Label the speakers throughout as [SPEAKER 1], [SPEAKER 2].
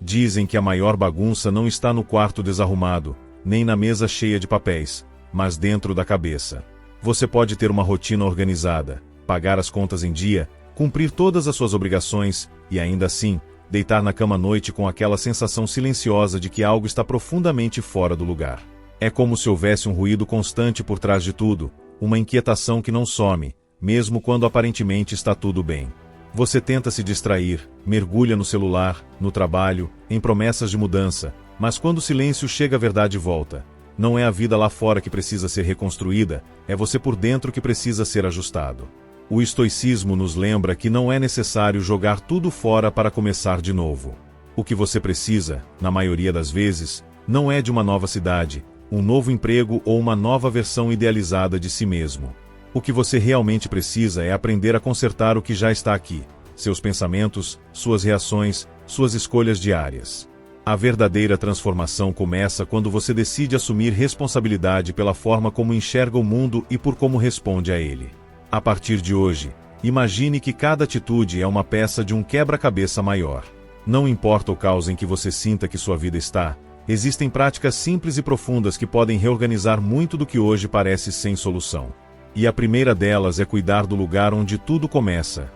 [SPEAKER 1] Dizem que a maior bagunça não está no quarto desarrumado, nem na mesa cheia de papéis, mas dentro da cabeça. Você pode ter uma rotina organizada, pagar as contas em dia, cumprir todas as suas obrigações, e ainda assim, deitar na cama à noite com aquela sensação silenciosa de que algo está profundamente fora do lugar. É como se houvesse um ruído constante por trás de tudo, uma inquietação que não some, mesmo quando aparentemente está tudo bem. Você tenta se distrair, mergulha no celular, no trabalho, em promessas de mudança, mas quando o silêncio chega a verdade volta. Não é a vida lá fora que precisa ser reconstruída, é você por dentro que precisa ser ajustado. O estoicismo nos lembra que não é necessário jogar tudo fora para começar de novo. O que você precisa, na maioria das vezes, não é de uma nova cidade, um novo emprego ou uma nova versão idealizada de si mesmo. O que você realmente precisa é aprender a consertar o que já está aqui, seus pensamentos, suas reações, suas escolhas diárias. A verdadeira transformação começa quando você decide assumir responsabilidade pela forma como enxerga o mundo e por como responde a ele. A partir de hoje, imagine que cada atitude é uma peça de um quebra-cabeça maior. Não importa o caos em que você sinta que sua vida está, existem práticas simples e profundas que podem reorganizar muito do que hoje parece sem solução. E a primeira delas é cuidar do lugar onde tudo começa: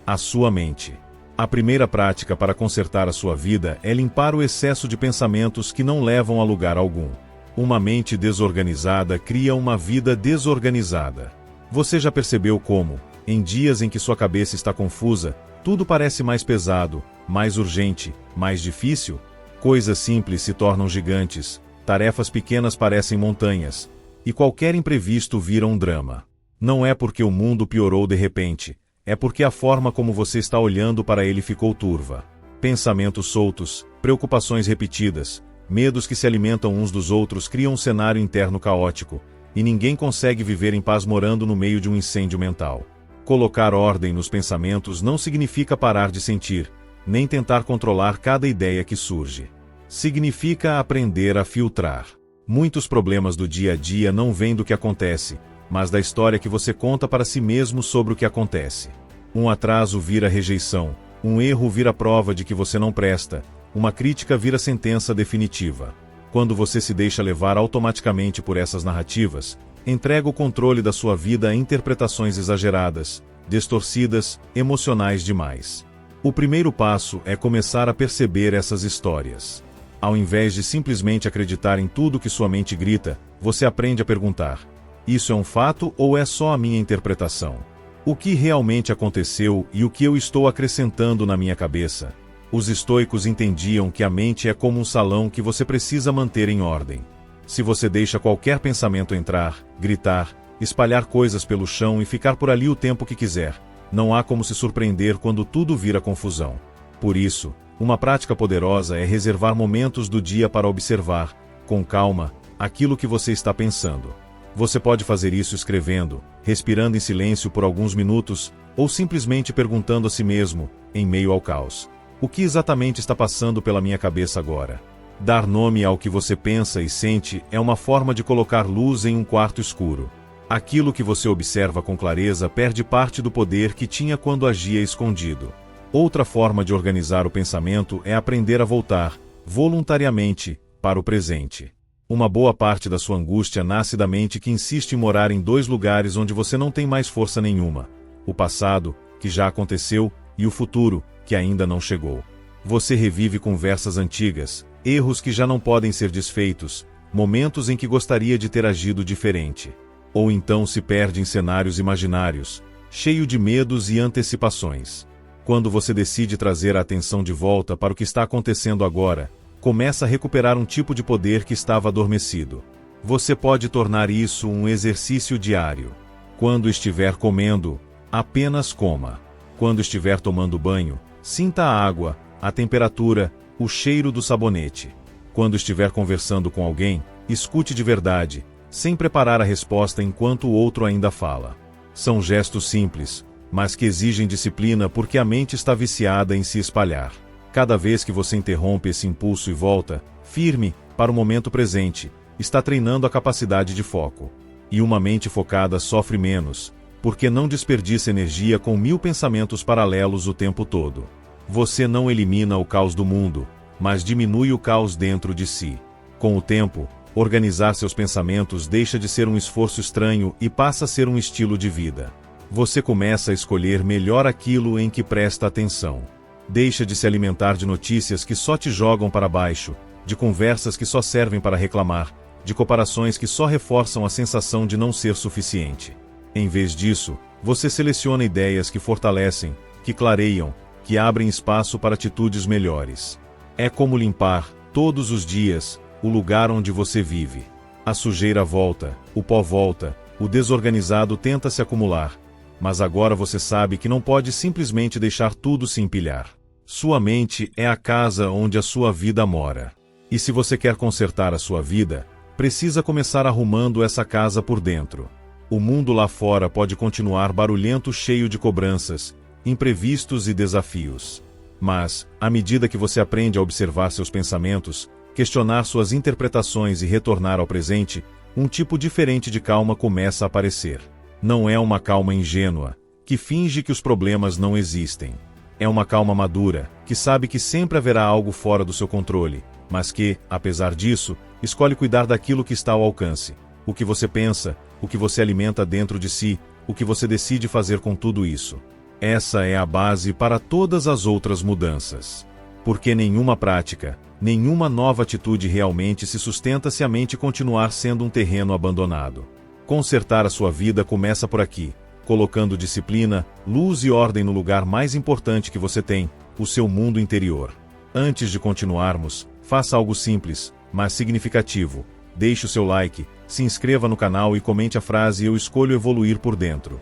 [SPEAKER 1] a sua mente. A primeira prática para consertar a sua vida é limpar o excesso de pensamentos que não levam a lugar algum. Uma mente desorganizada cria uma vida desorganizada. Você já percebeu como, em dias em que sua cabeça está confusa, tudo parece mais pesado, mais urgente, mais difícil? Coisas simples se tornam gigantes, tarefas pequenas parecem montanhas, e qualquer imprevisto vira um drama. Não é porque o mundo piorou de repente, é porque a forma como você está olhando para ele ficou turva. Pensamentos soltos, preocupações repetidas, medos que se alimentam uns dos outros criam um cenário interno caótico, e ninguém consegue viver em paz morando no meio de um incêndio mental. Colocar ordem nos pensamentos não significa parar de sentir, nem tentar controlar cada ideia que surge. Significa aprender a filtrar. Muitos problemas do dia a dia não vêm do que acontece, mas da história que você conta para si mesmo sobre o que acontece. Um atraso vira rejeição, um erro vira prova de que você não presta, uma crítica vira sentença definitiva. Quando você se deixa levar automaticamente por essas narrativas, entrega o controle da sua vida a interpretações exageradas, distorcidas, emocionais demais. O primeiro passo é começar a perceber essas histórias. Ao invés de simplesmente acreditar em tudo que sua mente grita, você aprende a perguntar: isso é um fato ou é só a minha interpretação? O que realmente aconteceu e o que eu estou acrescentando na minha cabeça? Os estoicos entendiam que a mente é como um salão que você precisa manter em ordem. Se você deixa qualquer pensamento entrar, gritar, espalhar coisas pelo chão e ficar por ali o tempo que quiser, não há como se surpreender quando tudo vira confusão. Por isso, uma prática poderosa é reservar momentos do dia para observar, com calma, aquilo que você está pensando. Você pode fazer isso escrevendo, respirando em silêncio por alguns minutos, ou simplesmente perguntando a si mesmo, em meio ao caos: o que exatamente está passando pela minha cabeça agora? Dar nome ao que você pensa e sente é uma forma de colocar luz em um quarto escuro. Aquilo que você observa com clareza perde parte do poder que tinha quando agia escondido. Outra forma de organizar o pensamento é aprender a voltar, voluntariamente, para o presente. Uma boa parte da sua angústia nasce da mente que insiste em morar em dois lugares onde você não tem mais força nenhuma: o passado, que já aconteceu, e o futuro, que ainda não chegou. Você revive conversas antigas, erros que já não podem ser desfeitos, momentos em que gostaria de ter agido diferente. Ou então se perde em cenários imaginários, cheio de medos e antecipações. Quando você decide trazer a atenção de volta para o que está acontecendo agora, começa a recuperar um tipo de poder que estava adormecido. Você pode tornar isso um exercício diário. Quando estiver comendo, apenas coma. Quando estiver tomando banho, sinta a água, a temperatura, o cheiro do sabonete. Quando estiver conversando com alguém, escute de verdade, sem preparar a resposta enquanto o outro ainda fala. São gestos simples, mas que exigem disciplina porque a mente está viciada em se espalhar. Cada vez que você interrompe esse impulso e volta, firme, para o momento presente, está treinando a capacidade de foco. E uma mente focada sofre menos, porque não desperdiça energia com 1000 pensamentos paralelos o tempo todo. Você não elimina o caos do mundo, mas diminui o caos dentro de si. Com o tempo, organizar seus pensamentos deixa de ser um esforço estranho e passa a ser um estilo de vida. Você começa a escolher melhor aquilo em que presta atenção. Deixa de se alimentar de notícias que só te jogam para baixo, de conversas que só servem para reclamar, de comparações que só reforçam a sensação de não ser suficiente. Em vez disso, você seleciona ideias que fortalecem, que clareiam, que abrem espaço para atitudes melhores. É como limpar, todos os dias, o lugar onde você vive. A sujeira volta, o pó volta, o desorganizado tenta se acumular, mas agora você sabe que não pode simplesmente deixar tudo se empilhar. Sua mente é a casa onde a sua vida mora. E se você quer consertar a sua vida, precisa começar arrumando essa casa por dentro. O mundo lá fora pode continuar barulhento, cheio de cobranças, imprevistos e desafios. Mas, à medida que você aprende a observar seus pensamentos, questionar suas interpretações e retornar ao presente, um tipo diferente de calma começa a aparecer. Não é uma calma ingênua, que finge que os problemas não existem. É uma calma madura, que sabe que sempre haverá algo fora do seu controle, mas que, apesar disso, escolhe cuidar daquilo que está ao alcance. O que você pensa, o que você alimenta dentro de si, o que você decide fazer com tudo isso. Essa é a base para todas as outras mudanças. Porque nenhuma prática, nenhuma nova atitude realmente se sustenta se a mente continuar sendo um terreno abandonado. Consertar a sua vida começa por aqui, colocando disciplina, luz e ordem no lugar mais importante que você tem, o seu mundo interior. Antes de continuarmos, faça algo simples, mas significativo. Deixe o seu like, se inscreva no canal e comente a frase "Eu escolho evoluir por dentro".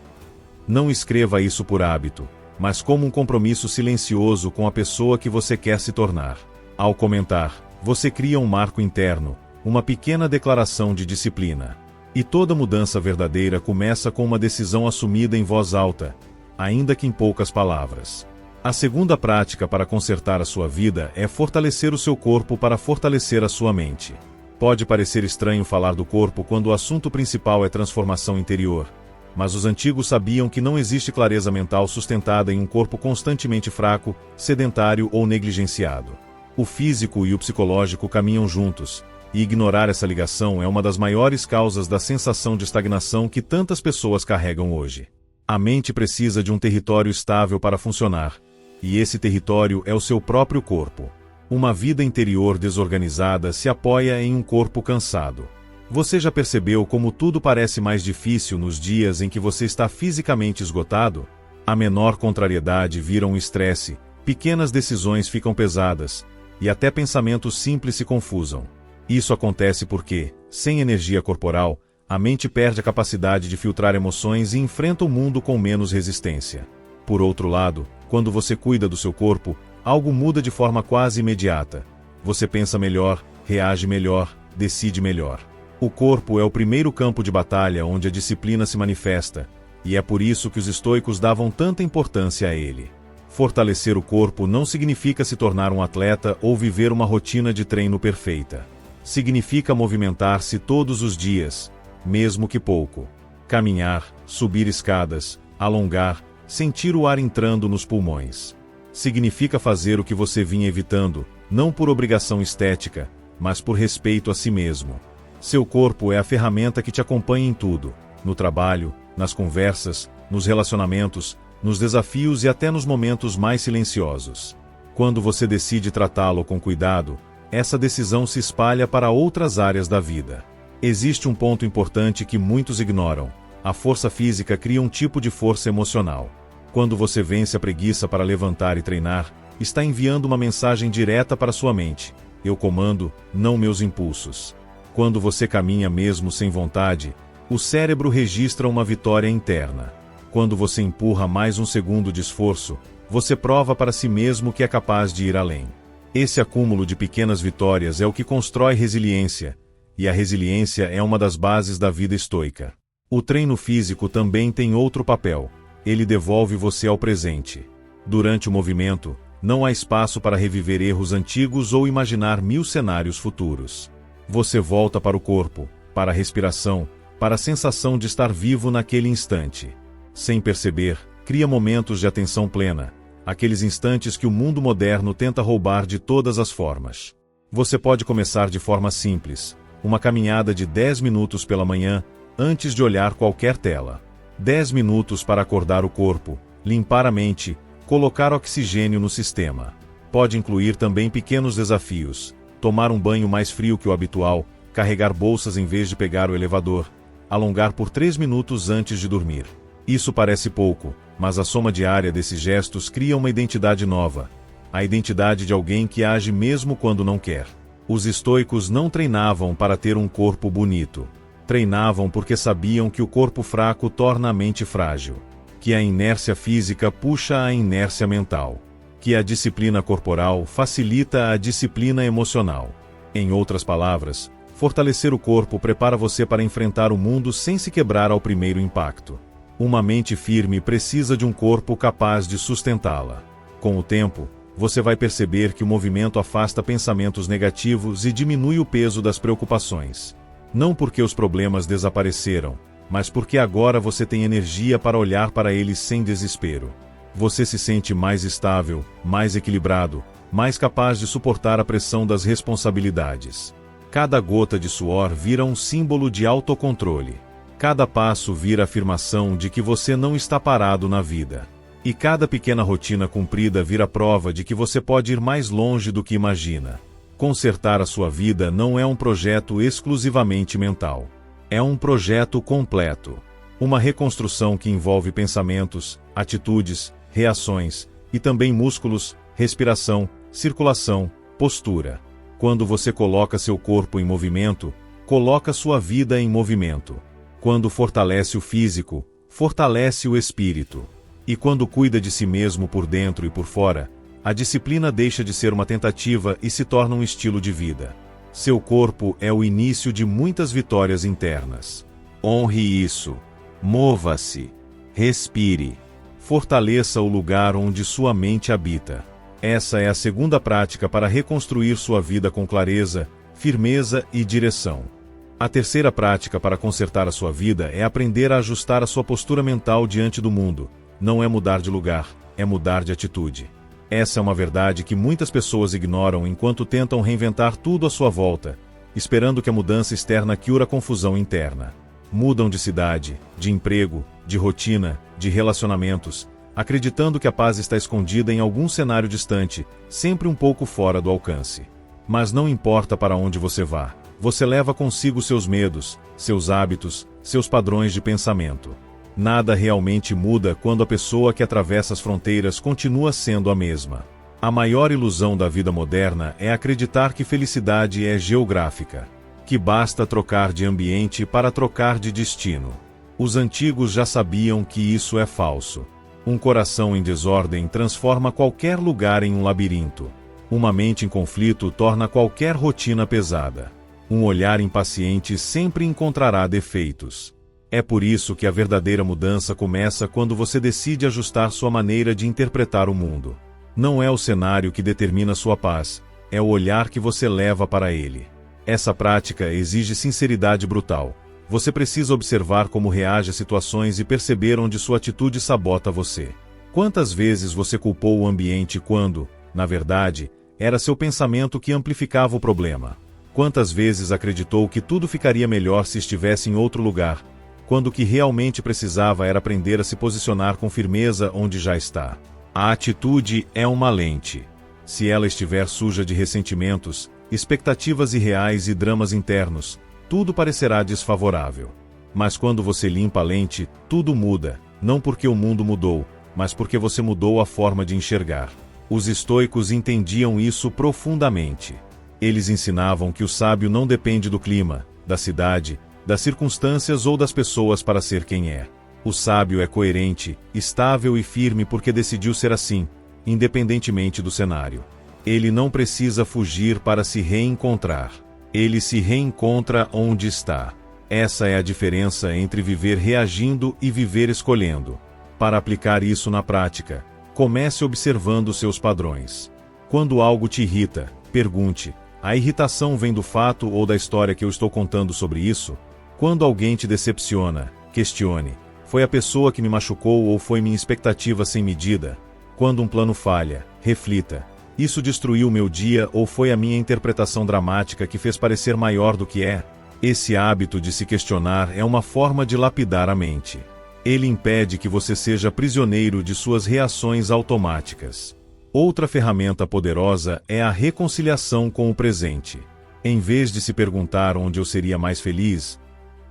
[SPEAKER 1] Não escreva isso por hábito, mas como um compromisso silencioso com a pessoa que você quer se tornar. Ao comentar, você cria um marco interno, uma pequena declaração de disciplina. E toda mudança verdadeira começa com uma decisão assumida em voz alta, ainda que em poucas palavras. A segunda prática para consertar a sua vida é fortalecer o seu corpo para fortalecer a sua mente. Pode parecer estranho falar do corpo quando o assunto principal é transformação interior, mas os antigos sabiam que não existe clareza mental sustentada em um corpo constantemente fraco, sedentário ou negligenciado. O físico e o psicológico caminham juntos, e ignorar essa ligação é uma das maiores causas da sensação de estagnação que tantas pessoas carregam hoje. A mente precisa de um território estável para funcionar, e esse território é o seu próprio corpo. Uma vida interior desorganizada se apoia em um corpo cansado. Você já percebeu como tudo parece mais difícil nos dias em que você está fisicamente esgotado? A menor contrariedade vira um estresse, pequenas decisões ficam pesadas, e até pensamentos simples se confusam. Isso acontece porque, sem energia corporal, a mente perde a capacidade de filtrar emoções e enfrenta o mundo com menos resistência. Por outro lado, quando você cuida do seu corpo, algo muda de forma quase imediata. Você pensa melhor, reage melhor, decide melhor. O corpo é o primeiro campo de batalha onde a disciplina se manifesta, e é por isso que os estoicos davam tanta importância a ele. Fortalecer o corpo não significa se tornar um atleta ou viver uma rotina de treino perfeita. Significa movimentar-se todos os dias, mesmo que pouco. Caminhar, subir escadas, alongar, sentir o ar entrando nos pulmões. Significa fazer o que você vinha evitando, não por obrigação estética, mas por respeito a si mesmo. Seu corpo é a ferramenta que te acompanha em tudo, no trabalho, nas conversas, nos relacionamentos, nos desafios e até nos momentos mais silenciosos. Quando você decide tratá-lo com cuidado, essa decisão se espalha para outras áreas da vida. Existe um ponto importante que muitos ignoram. A força física cria um tipo de força emocional. Quando você vence a preguiça para levantar e treinar, está enviando uma mensagem direta para sua mente. Eu comando, não meus impulsos. Quando você caminha mesmo sem vontade, o cérebro registra uma vitória interna. Quando você empurra mais um segundo de esforço, você prova para si mesmo que é capaz de ir além. Esse acúmulo de pequenas vitórias é o que constrói resiliência, e a resiliência é uma das bases da vida estoica. O treino físico também tem outro papel. Ele devolve você ao presente. Durante o movimento, não há espaço para reviver erros antigos ou imaginar 1000 cenários futuros. Você volta para o corpo, para a respiração, para a sensação de estar vivo naquele instante. Sem perceber, cria momentos de atenção plena, aqueles instantes que o mundo moderno tenta roubar de todas as formas. Você pode começar de forma simples, uma caminhada de 10 minutos pela manhã, antes de olhar qualquer tela. 10 minutos para acordar o corpo, limpar a mente, colocar oxigênio no sistema. Pode incluir também pequenos desafios, tomar um banho mais frio que o habitual, carregar bolsas em vez de pegar o elevador, alongar por 3 minutos antes de dormir. Isso parece pouco, mas a soma diária desses gestos cria uma identidade nova. A identidade de alguém que age mesmo quando não quer. Os estoicos não treinavam para ter um corpo bonito. Treinavam porque sabiam que o corpo fraco torna a mente frágil. Que a inércia física puxa a inércia mental. Que a disciplina corporal facilita a disciplina emocional. Em outras palavras, fortalecer o corpo prepara você para enfrentar o mundo sem se quebrar ao primeiro impacto. Uma mente firme precisa de um corpo capaz de sustentá-la. Com o tempo, você vai perceber que o movimento afasta pensamentos negativos e diminui o peso das preocupações. Não porque os problemas desapareceram, mas porque agora você tem energia para olhar para eles sem desespero. Você se sente mais estável, mais equilibrado, mais capaz de suportar a pressão das responsabilidades. Cada gota de suor vira um símbolo de autocontrole. Cada passo vira afirmação de que você não está parado na vida. E cada pequena rotina cumprida vira prova de que você pode ir mais longe do que imagina. Consertar a sua vida não é um projeto exclusivamente mental. É um projeto completo. Uma reconstrução que envolve pensamentos, atitudes, reações, e também músculos, respiração, circulação, postura. Quando você coloca seu corpo em movimento, coloca sua vida em movimento. Quando fortalece o físico, fortalece o espírito. E quando cuida de si mesmo por dentro e por fora, a disciplina deixa de ser uma tentativa e se torna um estilo de vida. Seu corpo é o início de muitas vitórias internas. Honre isso. Mova-se. Respire. Fortaleça o lugar onde sua mente habita. Essa é a segunda prática para reconstruir sua vida com clareza, firmeza e direção. A terceira prática para consertar a sua vida é aprender a ajustar a sua postura mental diante do mundo. Não é mudar de lugar, é mudar de atitude. Essa é uma verdade que muitas pessoas ignoram enquanto tentam reinventar tudo à sua volta, esperando que a mudança externa cure a confusão interna. Mudam de cidade, de emprego, de rotina, de relacionamentos, acreditando que a paz está escondida em algum cenário distante, sempre um pouco fora do alcance. Mas não importa para onde você vá, você leva consigo seus medos, seus hábitos, seus padrões de pensamento. Nada realmente muda quando a pessoa que atravessa as fronteiras continua sendo a mesma. A maior ilusão da vida moderna é acreditar que felicidade é geográfica, que basta trocar de ambiente para trocar de destino. Os antigos já sabiam que isso é falso. Um coração em desordem transforma qualquer lugar em um labirinto. Uma mente em conflito torna qualquer rotina pesada. Um olhar impaciente sempre encontrará defeitos. É por isso que a verdadeira mudança começa quando você decide ajustar sua maneira de interpretar o mundo. Não é o cenário que determina sua paz, é o olhar que você leva para ele. Essa prática exige sinceridade brutal. Você precisa observar como reage a situações e perceber onde sua atitude sabota você. Quantas vezes você culpou o ambiente quando, na verdade, era seu pensamento que amplificava o problema? Quantas vezes acreditou que tudo ficaria melhor se estivesse em outro lugar, quando o que realmente precisava era aprender a se posicionar com firmeza onde já está? A atitude é uma lente. Se ela estiver suja de ressentimentos, expectativas irreais e dramas internos, tudo parecerá desfavorável. Mas quando você limpa a lente, tudo muda, não porque o mundo mudou, mas porque você mudou a forma de enxergar. Os estoicos entendiam isso profundamente. Eles ensinavam que o sábio não depende do clima, da cidade, das circunstâncias ou das pessoas para ser quem é. O sábio é coerente, estável e firme porque decidiu ser assim, independentemente do cenário. Ele não precisa fugir para se reencontrar. Ele se reencontra onde está. Essa é a diferença entre viver reagindo e viver escolhendo. Para aplicar isso na prática, comece observando seus padrões. Quando algo te irrita, pergunte: a irritação vem do fato ou da história que eu estou contando sobre isso? Quando alguém te decepciona, questione: foi a pessoa que me machucou ou foi minha expectativa sem medida? Quando um plano falha, reflita: isso destruiu meu dia ou foi a minha interpretação dramática que fez parecer maior do que é? Esse hábito de se questionar é uma forma de lapidar a mente. Ele impede que você seja prisioneiro de suas reações automáticas. Outra ferramenta poderosa é a reconciliação com o presente. Em vez de se perguntar onde eu seria mais feliz,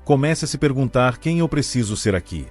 [SPEAKER 1] comece a se perguntar quem eu preciso ser aqui.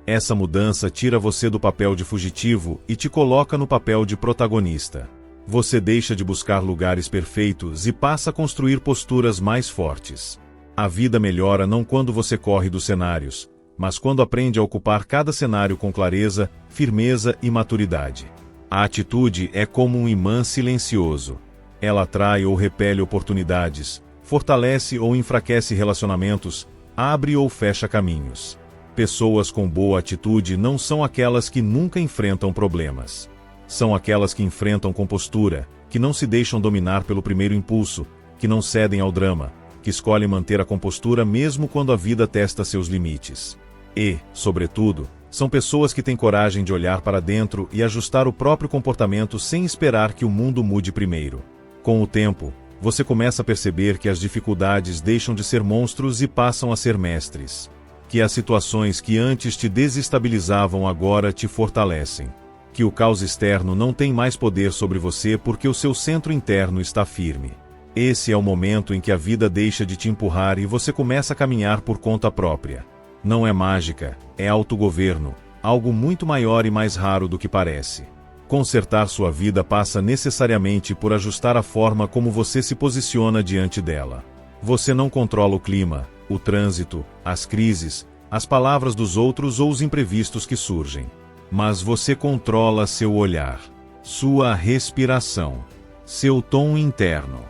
[SPEAKER 1] Essa mudança tira você do papel de fugitivo e te coloca no papel de protagonista. Você deixa de buscar lugares perfeitos e passa a construir posturas mais fortes. A vida melhora não quando você corre dos cenários, mas quando aprende a ocupar cada cenário com clareza, firmeza e maturidade. A atitude é como um imã silencioso. Ela atrai ou repele oportunidades, fortalece ou enfraquece relacionamentos, abre ou fecha caminhos. Pessoas com boa atitude não são aquelas que nunca enfrentam problemas. São aquelas que enfrentam com postura, que não se deixam dominar pelo primeiro impulso, que não cedem ao drama, que escolhem manter a compostura mesmo quando a vida testa seus limites. E, sobretudo, são pessoas que têm coragem de olhar para dentro e ajustar o próprio comportamento sem esperar que o mundo mude primeiro. Com o tempo, você começa a perceber que as dificuldades deixam de ser monstros e passam a ser mestres. Que as situações que antes te desestabilizavam agora te fortalecem. Que o caos externo não tem mais poder sobre você porque o seu centro interno está firme. Esse é o momento em que a vida deixa de te empurrar e você começa a caminhar por conta própria. Não é mágica, é autogoverno, algo muito maior e mais raro do que parece. Consertar sua vida passa necessariamente por ajustar a forma como você se posiciona diante dela. Você não controla o clima, o trânsito, as crises, as palavras dos outros ou os imprevistos que surgem. Mas você controla seu olhar, sua respiração, seu tom interno,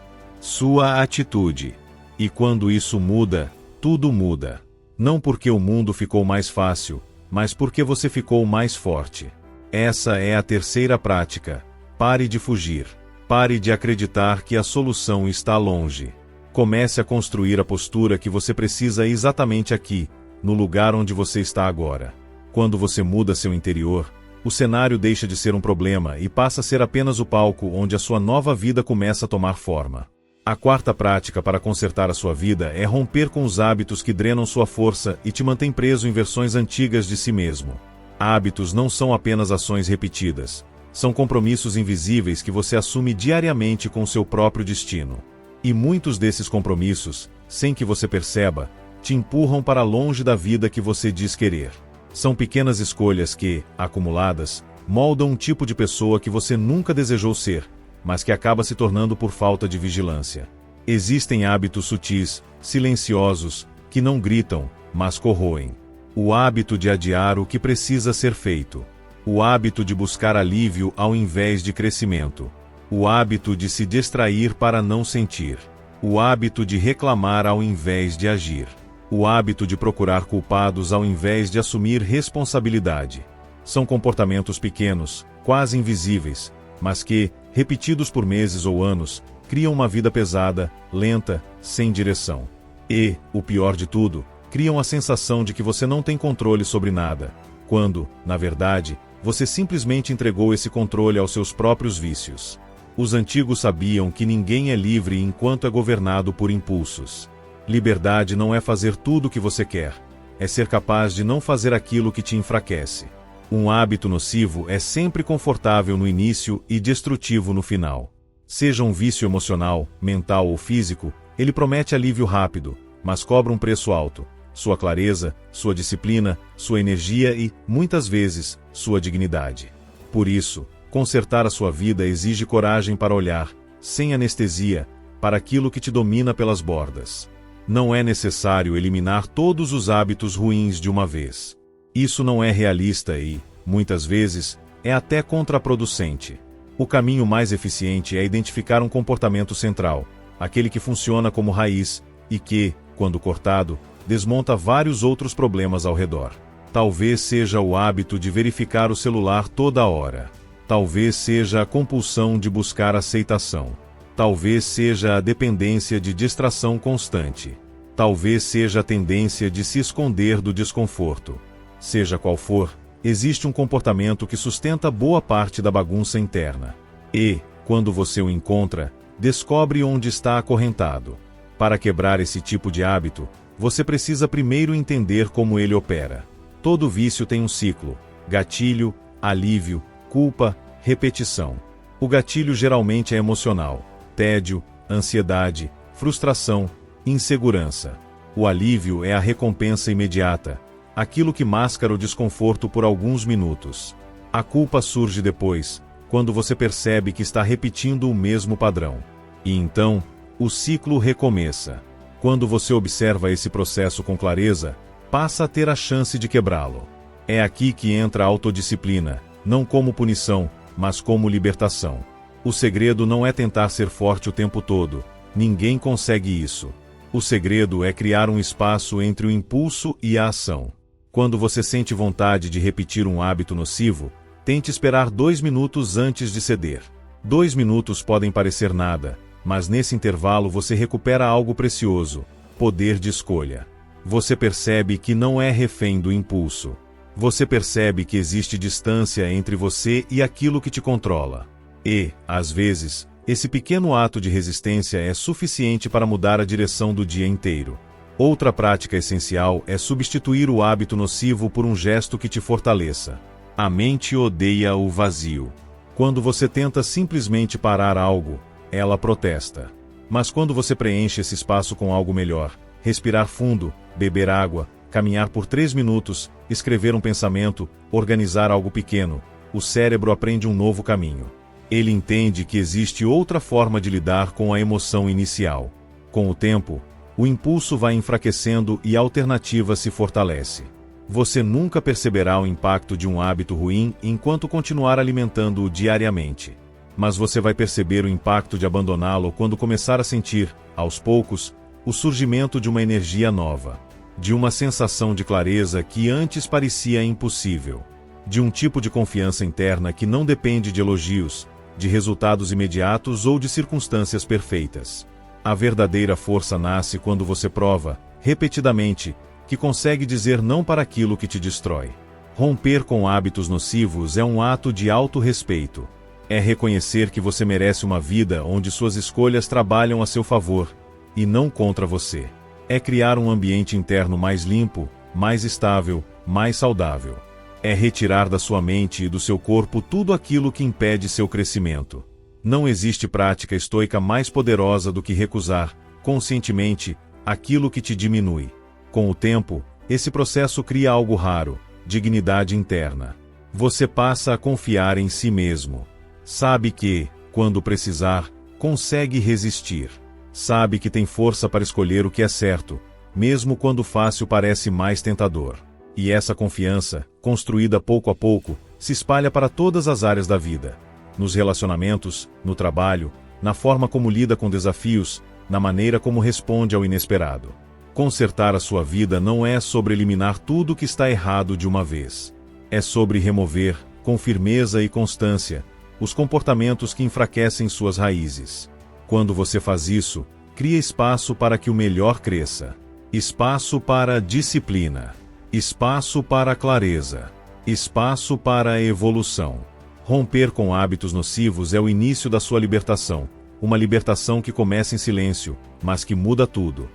[SPEAKER 1] sua atitude. E quando isso muda, tudo muda. Não porque o mundo ficou mais fácil, mas porque você ficou mais forte. Essa é a terceira prática. Pare de fugir. Pare de acreditar que a solução está longe. Comece a construir a postura que você precisa exatamente aqui, no lugar onde você está agora. Quando você muda seu interior, o cenário deixa de ser um problema e passa a ser apenas o palco onde a sua nova vida começa a tomar forma. A quarta prática para consertar a sua vida é romper com os hábitos que drenam sua força e te mantêm preso em versões antigas de si mesmo. Hábitos não são apenas ações repetidas, são compromissos invisíveis que você assume diariamente com seu próprio destino. E muitos desses compromissos, sem que você perceba, te empurram para longe da vida que você diz querer. São pequenas escolhas que, acumuladas, moldam um tipo de pessoa que você nunca desejou ser, mas que acaba se tornando por falta de vigilância. Existem hábitos sutis, silenciosos, que não gritam, mas corroem. O hábito de adiar o que precisa ser feito. O hábito de buscar alívio ao invés de crescimento. O hábito de se distrair para não sentir. O hábito de reclamar ao invés de agir. O hábito de procurar culpados ao invés de assumir responsabilidade. São comportamentos pequenos, quase invisíveis, mas que, repetidos por meses ou anos, criam uma vida pesada, lenta, sem direção. E, o pior de tudo, criam a sensação de que você não tem controle sobre nada, quando, na verdade, você simplesmente entregou esse controle aos seus próprios vícios. Os antigos sabiam que ninguém é livre enquanto é governado por impulsos. Liberdade não é fazer tudo o que você quer, é ser capaz de não fazer aquilo que te enfraquece. Um hábito nocivo é sempre confortável no início e destrutivo no final. Seja um vício emocional, mental ou físico, ele promete alívio rápido, mas cobra um preço alto. Sua clareza, sua disciplina, sua energia e, muitas vezes, sua dignidade. Por isso, consertar a sua vida exige coragem para olhar, sem anestesia, para aquilo que te domina pelas bordas. Não é necessário eliminar todos os hábitos ruins de uma vez. Isso não é realista e, muitas vezes, é até contraproducente. O caminho mais eficiente é identificar um comportamento central, aquele que funciona como raiz e que, quando cortado, desmonta vários outros problemas ao redor. Talvez seja o hábito de verificar o celular toda hora. Talvez seja a compulsão de buscar aceitação. Talvez seja a dependência de distração constante. Talvez seja a tendência de se esconder do desconforto. Seja qual for, existe um comportamento que sustenta boa parte da bagunça interna. E, quando você o encontra, descobre onde está acorrentado. Para quebrar esse tipo de hábito, você precisa primeiro entender como ele opera. Todo vício tem um ciclo: gatilho, alívio, culpa, repetição. O gatilho geralmente é emocional: tédio, ansiedade, frustração, insegurança. O alívio é a recompensa imediata, aquilo que mascara o desconforto por alguns minutos. A culpa surge depois, quando você percebe que está repetindo o mesmo padrão. E então, o ciclo recomeça. Quando você observa esse processo com clareza, passa a ter a chance de quebrá-lo. É aqui que entra a autodisciplina, não como punição, mas como libertação. O segredo não é tentar ser forte o tempo todo. Ninguém consegue isso. O segredo é criar um espaço entre o impulso e a ação. Quando você sente vontade de repetir um hábito nocivo, tente esperar 2 minutos antes de ceder. 2 minutos podem parecer nada, mas nesse intervalo você recupera algo precioso: poder de escolha. Você percebe que não é refém do impulso. Você percebe que existe distância entre você e aquilo que te controla. E, às vezes, esse pequeno ato de resistência é suficiente para mudar a direção do dia inteiro. Outra prática essencial é substituir o hábito nocivo por um gesto que te fortaleça. A mente odeia o vazio. Quando você tenta simplesmente parar algo, ela protesta. Mas quando você preenche esse espaço com algo melhor, respirar fundo, beber água, caminhar por 3 minutos, escrever um pensamento, organizar algo pequeno, o cérebro aprende um novo caminho. Ele entende que existe outra forma de lidar com a emoção inicial. Com o tempo, o impulso vai enfraquecendo e a alternativa se fortalece. Você nunca perceberá o impacto de um hábito ruim enquanto continuar alimentando-o diariamente. Mas você vai perceber o impacto de abandoná-lo quando começar a sentir, aos poucos, o surgimento de uma energia nova. De uma sensação de clareza que antes parecia impossível. De um tipo de confiança interna que não depende de elogios, de resultados imediatos ou de circunstâncias perfeitas. A verdadeira força nasce quando você prova, repetidamente, que consegue dizer não para aquilo que te destrói. Romper com hábitos nocivos é um ato de autorrespeito. É reconhecer que você merece uma vida onde suas escolhas trabalham a seu favor, e não contra você. É criar um ambiente interno mais limpo, mais estável, mais saudável. É retirar da sua mente e do seu corpo tudo aquilo que impede seu crescimento. Não existe prática estoica mais poderosa do que recusar, conscientemente, aquilo que te diminui. Com o tempo, esse processo cria algo raro: dignidade interna. Você passa a confiar em si mesmo. Sabe que, quando precisar, consegue resistir. Sabe que tem força para escolher o que é certo, mesmo quando o fácil parece mais tentador. E essa confiança, construída pouco a pouco, se espalha para todas as áreas da vida. Nos relacionamentos, no trabalho, na forma como lida com desafios, na maneira como responde ao inesperado. Consertar a sua vida não é sobre eliminar tudo que está errado de uma vez. É sobre remover, com firmeza e constância, os comportamentos que enfraquecem suas raízes. Quando você faz isso, cria espaço para que o melhor cresça. Espaço para disciplina. Espaço para clareza. Espaço para evolução. Romper com hábitos nocivos é o início da sua libertação. Uma libertação que começa em silêncio, mas que muda tudo.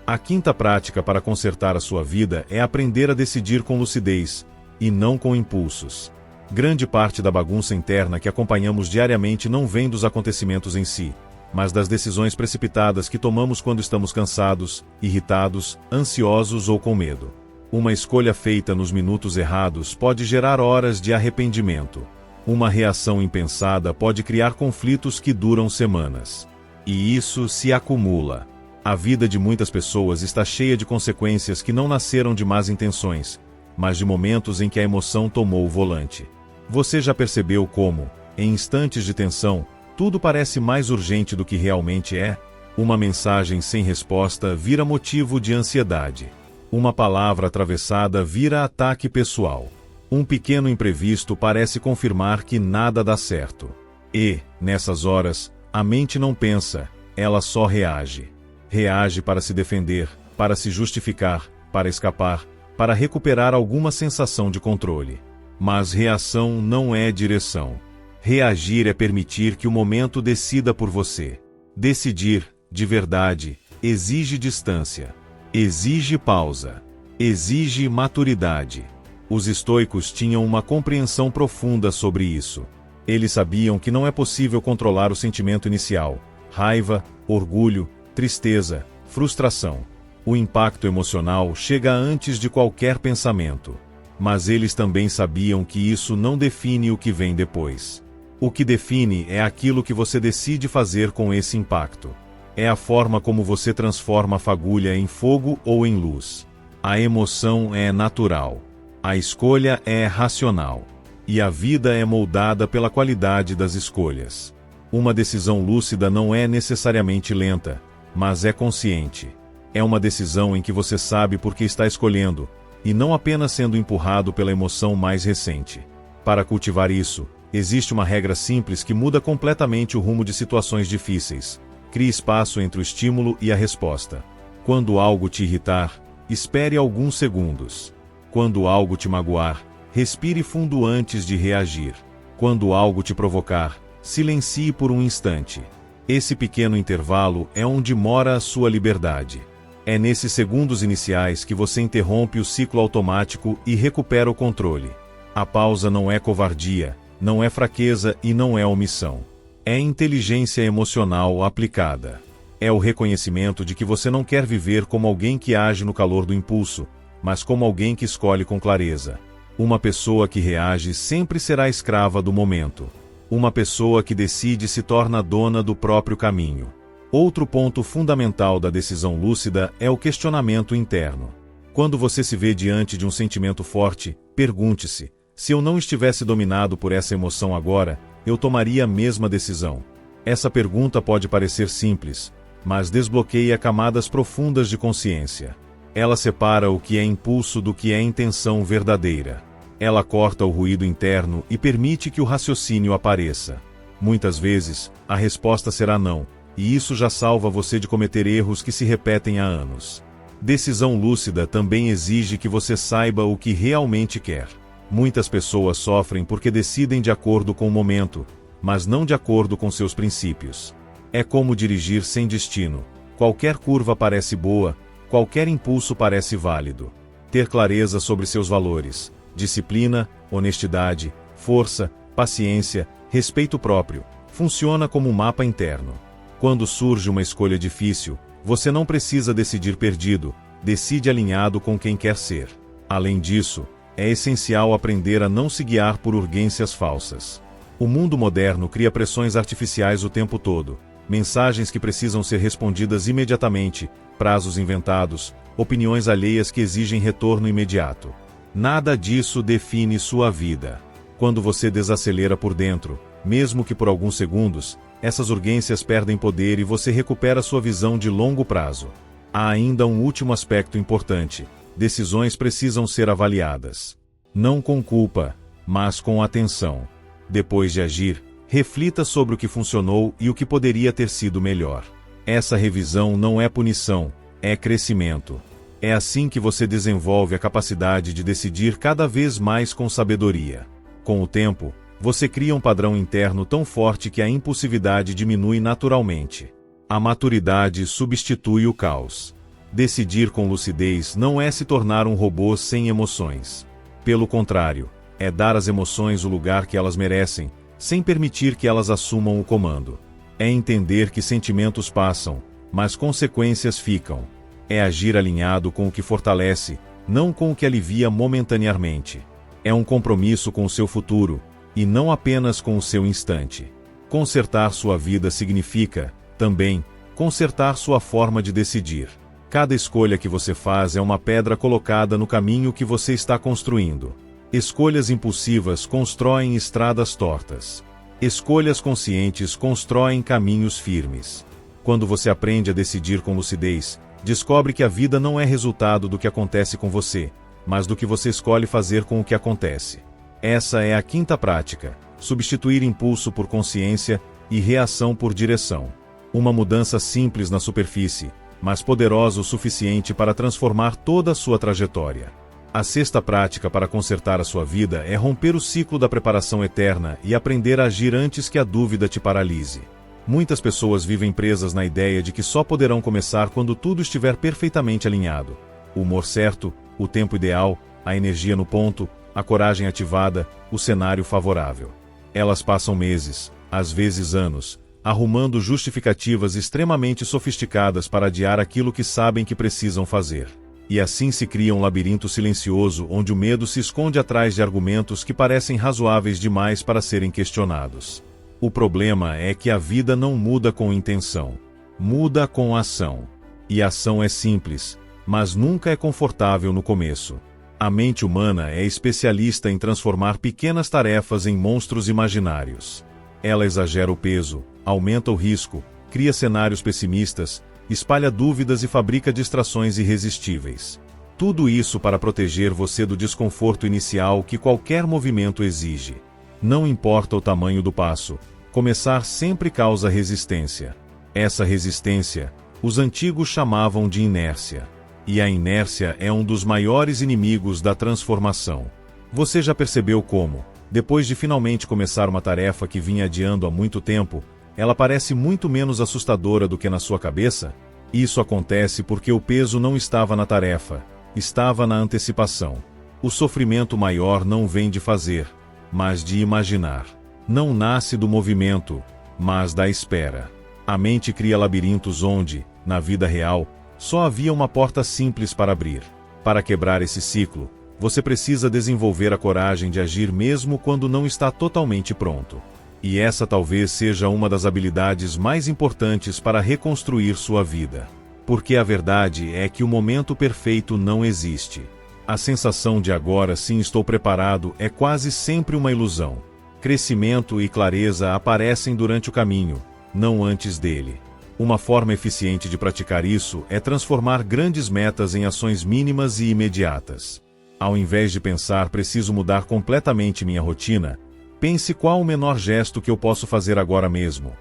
[SPEAKER 1] A quinta prática para consertar a sua vida é aprender a decidir com lucidez, e não com impulsos. Grande parte da bagunça interna que acompanhamos diariamente não vem dos acontecimentos em si, mas das decisões precipitadas que tomamos quando estamos cansados, irritados, ansiosos ou com medo. Uma escolha feita nos minutos errados pode gerar horas de arrependimento. Uma reação impensada pode criar conflitos que duram semanas. E isso se acumula. A vida de muitas pessoas está cheia de consequências que não nasceram de más intenções, mas de momentos em que a emoção tomou o volante. Você já percebeu como, em instantes de tensão, tudo parece mais urgente do que realmente é? Uma mensagem sem resposta vira motivo de ansiedade. Uma palavra atravessada vira ataque pessoal. Um pequeno imprevisto parece confirmar que nada dá certo. E, nessas horas, a mente não pensa, ela só reage. Reage para se defender, para se justificar, para escapar, para recuperar alguma sensação de controle. Mas reação não é direção. Reagir é permitir que o momento decida por você. Decidir, de verdade, exige distância. Exige pausa. Exige maturidade. Os estoicos tinham uma compreensão profunda sobre isso. Eles sabiam que não é possível controlar o sentimento inicial: raiva, orgulho, tristeza, frustração. O impacto emocional chega antes de qualquer pensamento. Mas eles também sabiam que isso não define o que vem depois. O que define é aquilo que você decide fazer com esse impacto. É a forma como você transforma a fagulha em fogo ou em luz. A emoção é natural. A escolha é racional. E a vida é moldada pela qualidade das escolhas. Uma decisão lúcida não é necessariamente lenta, mas é consciente. É uma decisão em que você sabe por que está escolhendo, e não apenas sendo empurrado pela emoção mais recente. Para cultivar isso, existe uma regra simples que muda completamente o rumo de situações difíceis. Crie espaço entre o estímulo e a resposta. Quando algo te irritar, espere alguns segundos. Quando algo te magoar, respire fundo antes de reagir. Quando algo te provocar, silencie por um instante. Esse pequeno intervalo é onde mora a sua liberdade. É nesses segundos iniciais que você interrompe o ciclo automático e recupera o controle. A pausa não é covardia, não é fraqueza e não é omissão. É inteligência emocional aplicada. É o reconhecimento de que você não quer viver como alguém que age no calor do impulso, mas como alguém que escolhe com clareza. Uma pessoa que reage sempre será escrava do momento. Uma pessoa que decide se torna dona do próprio caminho. Outro ponto fundamental da decisão lúcida é o questionamento interno. Quando você se vê diante de um sentimento forte, pergunte-se: se eu não estivesse dominado por essa emoção agora, eu tomaria a mesma decisão? Essa pergunta pode parecer simples, mas desbloqueia camadas profundas de consciência. Ela separa o que é impulso do que é intenção verdadeira. Ela corta o ruído interno e permite que o raciocínio apareça. Muitas vezes, a resposta será não, e isso já salva você de cometer erros que se repetem há anos. Decisão lúcida também exige que você saiba o que realmente quer. Muitas pessoas sofrem porque decidem de acordo com o momento, mas não de acordo com seus princípios. É como dirigir sem destino. Qualquer curva parece boa, qualquer impulso parece válido. Ter clareza sobre seus valores, disciplina, honestidade, força, paciência, respeito próprio, funciona como um mapa interno. Quando surge uma escolha difícil, você não precisa decidir perdido, decide alinhado com quem quer ser. Além disso, é essencial aprender a não se guiar por urgências falsas. O mundo moderno cria pressões artificiais o tempo todo, mensagens que precisam ser respondidas imediatamente, prazos inventados, opiniões alheias que exigem retorno imediato. Nada disso define sua vida. Quando você desacelera por dentro, mesmo que por alguns segundos, essas urgências perdem poder e você recupera sua visão de longo prazo. Há ainda um último aspecto importante: decisões precisam ser avaliadas. Não com culpa, mas com atenção. Depois de agir, reflita sobre o que funcionou e o que poderia ter sido melhor. Essa revisão não é punição, é crescimento. É assim que você desenvolve a capacidade de decidir cada vez mais com sabedoria. Com o tempo, você cria um padrão interno tão forte que a impulsividade diminui naturalmente. A maturidade substitui o caos. Decidir com lucidez não é se tornar um robô sem emoções. Pelo contrário, é dar às emoções o lugar que elas merecem, sem permitir que elas assumam o comando. É entender que sentimentos passam, mas consequências ficam. É agir alinhado com o que fortalece, não com o que alivia momentaneamente. É um compromisso com o seu futuro, e não apenas com o seu instante. Consertar sua vida significa, também, consertar sua forma de decidir. Cada escolha que você faz é uma pedra colocada no caminho que você está construindo. Escolhas impulsivas constroem estradas tortas. Escolhas conscientes constroem caminhos firmes. Quando você aprende a decidir com lucidez, descobre que a vida não é resultado do que acontece com você, mas do que você escolhe fazer com o que acontece. Essa é a quinta prática: substituir impulso por consciência e reação por direção. Uma mudança simples na superfície, mas poderosa o suficiente para transformar toda a sua trajetória. A sexta prática para consertar a sua vida é romper o ciclo da preparação eterna e aprender a agir antes que a dúvida te paralise. Muitas pessoas vivem presas na ideia de que só poderão começar quando tudo estiver perfeitamente alinhado. O humor certo, o tempo ideal, a energia no ponto, a coragem ativada, o cenário favorável. Elas passam meses, às vezes anos, arrumando justificativas extremamente sofisticadas para adiar aquilo que sabem que precisam fazer. E assim se cria um labirinto silencioso onde o medo se esconde atrás de argumentos que parecem razoáveis demais para serem questionados. O problema é que a vida não muda com intenção. Muda com ação. E a ação é simples, mas nunca é confortável no começo. A mente humana é especialista em transformar pequenas tarefas em monstros imaginários. Ela exagera o peso, aumenta o risco, cria cenários pessimistas, espalha dúvidas e fabrica distrações irresistíveis. Tudo isso para proteger você do desconforto inicial que qualquer movimento exige. Não importa o tamanho do passo, começar sempre causa resistência. Essa resistência, os antigos chamavam de inércia. E a inércia é um dos maiores inimigos da transformação. Você já percebeu como, depois de finalmente começar uma tarefa que vinha adiando há muito tempo, ela parece muito menos assustadora do que na sua cabeça? Isso acontece porque o peso não estava na tarefa, estava na antecipação. O sofrimento maior não vem de fazer, mas de imaginar. Não nasce do movimento, mas da espera. A mente cria labirintos onde, na vida real, só havia uma porta simples para abrir. Para quebrar esse ciclo, você precisa desenvolver a coragem de agir mesmo quando não está totalmente pronto. E essa talvez seja uma das habilidades mais importantes para reconstruir sua vida. Porque a verdade é que o momento perfeito não existe. A sensação de agora sim estou preparado é quase sempre uma ilusão. Crescimento e clareza aparecem durante o caminho, não antes dele. Uma forma eficiente de praticar isso é transformar grandes metas em ações mínimas e imediatas. Ao invés de pensar preciso mudar completamente minha rotina, pense qual o menor gesto que eu posso fazer agora mesmo.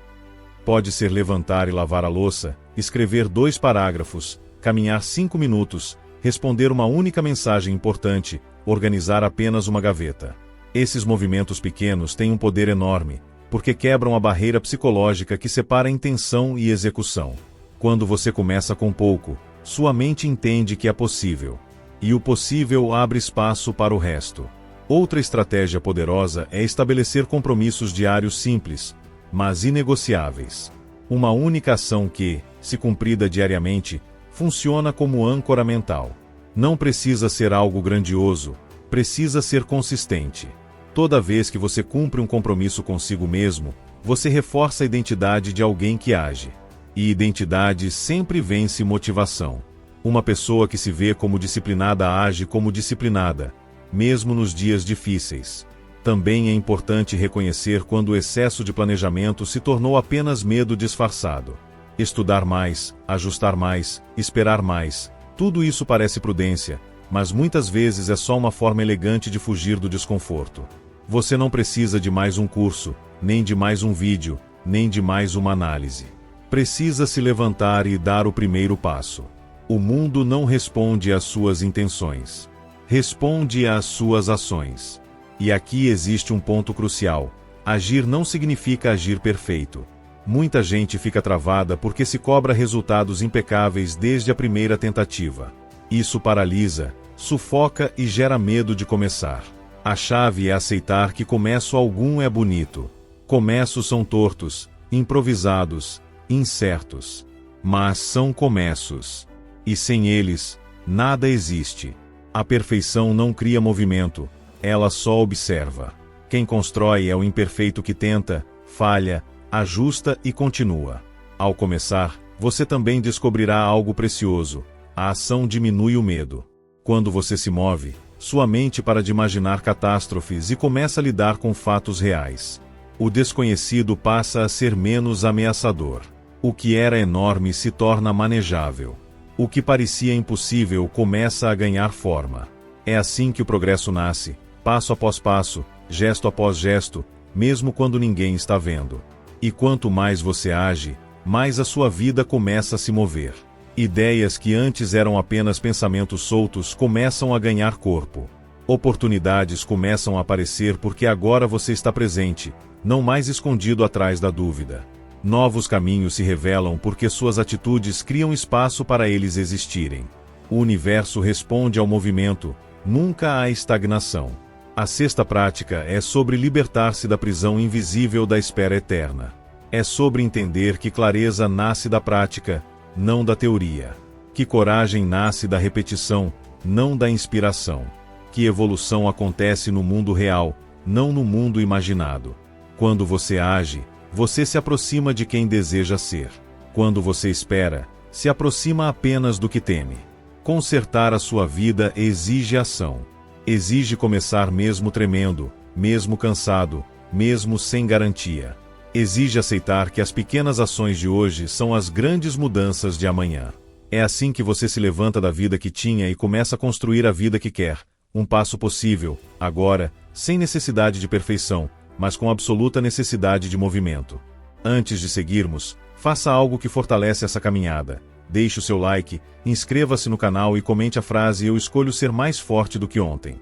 [SPEAKER 1] Pode ser levantar e lavar a louça, escrever 2 parágrafos, caminhar 5 minutos, responder uma única mensagem importante, organizar apenas uma gaveta. Esses movimentos pequenos têm um poder enorme, porque quebram a barreira psicológica que separa intenção e execução. Quando você começa com pouco, sua mente entende que é possível. E o possível abre espaço para o resto. Outra estratégia poderosa é estabelecer compromissos diários simples, mas inegociáveis. Uma única ação que, se cumprida diariamente, funciona como âncora mental. Não precisa ser algo grandioso, precisa ser consistente. Toda vez que você cumpre um compromisso consigo mesmo, você reforça a identidade de alguém que age. E identidade sempre vence motivação. Uma pessoa que se vê como disciplinada age como disciplinada, mesmo nos dias difíceis. Também é importante reconhecer quando o excesso de planejamento se tornou apenas medo disfarçado. Estudar mais, ajustar mais, esperar mais, tudo isso parece prudência, mas muitas vezes é só uma forma elegante de fugir do desconforto. Você não precisa de mais um curso, nem de mais um vídeo, nem de mais uma análise. Precisa se levantar e dar o primeiro passo. O mundo não responde às suas intenções. Responde às suas ações. E aqui existe um ponto crucial. Agir não significa agir perfeito. Muita gente fica travada porque se cobra resultados impecáveis desde a primeira tentativa. Isso paralisa, sufoca e gera medo de começar. A chave é aceitar que começo algum é bonito. Começos são tortos, improvisados, incertos. Mas são começos. E sem eles, nada existe. A perfeição não cria movimento, ela só observa. Quem constrói é o imperfeito que tenta, falha, ajusta e continua. Ao começar, você também descobrirá algo precioso. A ação diminui o medo. Quando você se move, sua mente para de imaginar catástrofes e começa a lidar com fatos reais. O desconhecido passa a ser menos ameaçador. O que era enorme se torna manejável. O que parecia impossível começa a ganhar forma. É assim que o progresso nasce, passo após passo, gesto após gesto, mesmo quando ninguém está vendo. E quanto mais você age, mais a sua vida começa a se mover. Ideias que antes eram apenas pensamentos soltos começam a ganhar corpo. Oportunidades começam a aparecer porque agora você está presente, não mais escondido atrás da dúvida. Novos caminhos se revelam porque suas atitudes criam espaço para eles existirem. O universo responde ao movimento, nunca há estagnação. A sexta prática é sobre libertar-se da prisão invisível da espera eterna. É sobre entender que clareza nasce da prática, não da teoria. Que coragem nasce da repetição, não da inspiração. Que evolução acontece no mundo real, não no mundo imaginado. Quando você age, você se aproxima de quem deseja ser. Quando você espera, se aproxima apenas do que teme. Consertar a sua vida exige ação. Exige começar mesmo tremendo, mesmo cansado, mesmo sem garantia. Exige aceitar que as pequenas ações de hoje são as grandes mudanças de amanhã. É assim que você se levanta da vida que tinha e começa a construir a vida que quer. Um passo possível, agora, sem necessidade de perfeição, mas com absoluta necessidade de movimento. Antes de seguirmos, faça algo que fortalece essa caminhada. Deixe o seu like, inscreva-se no canal e comente a frase "Eu escolho ser mais forte do que ontem".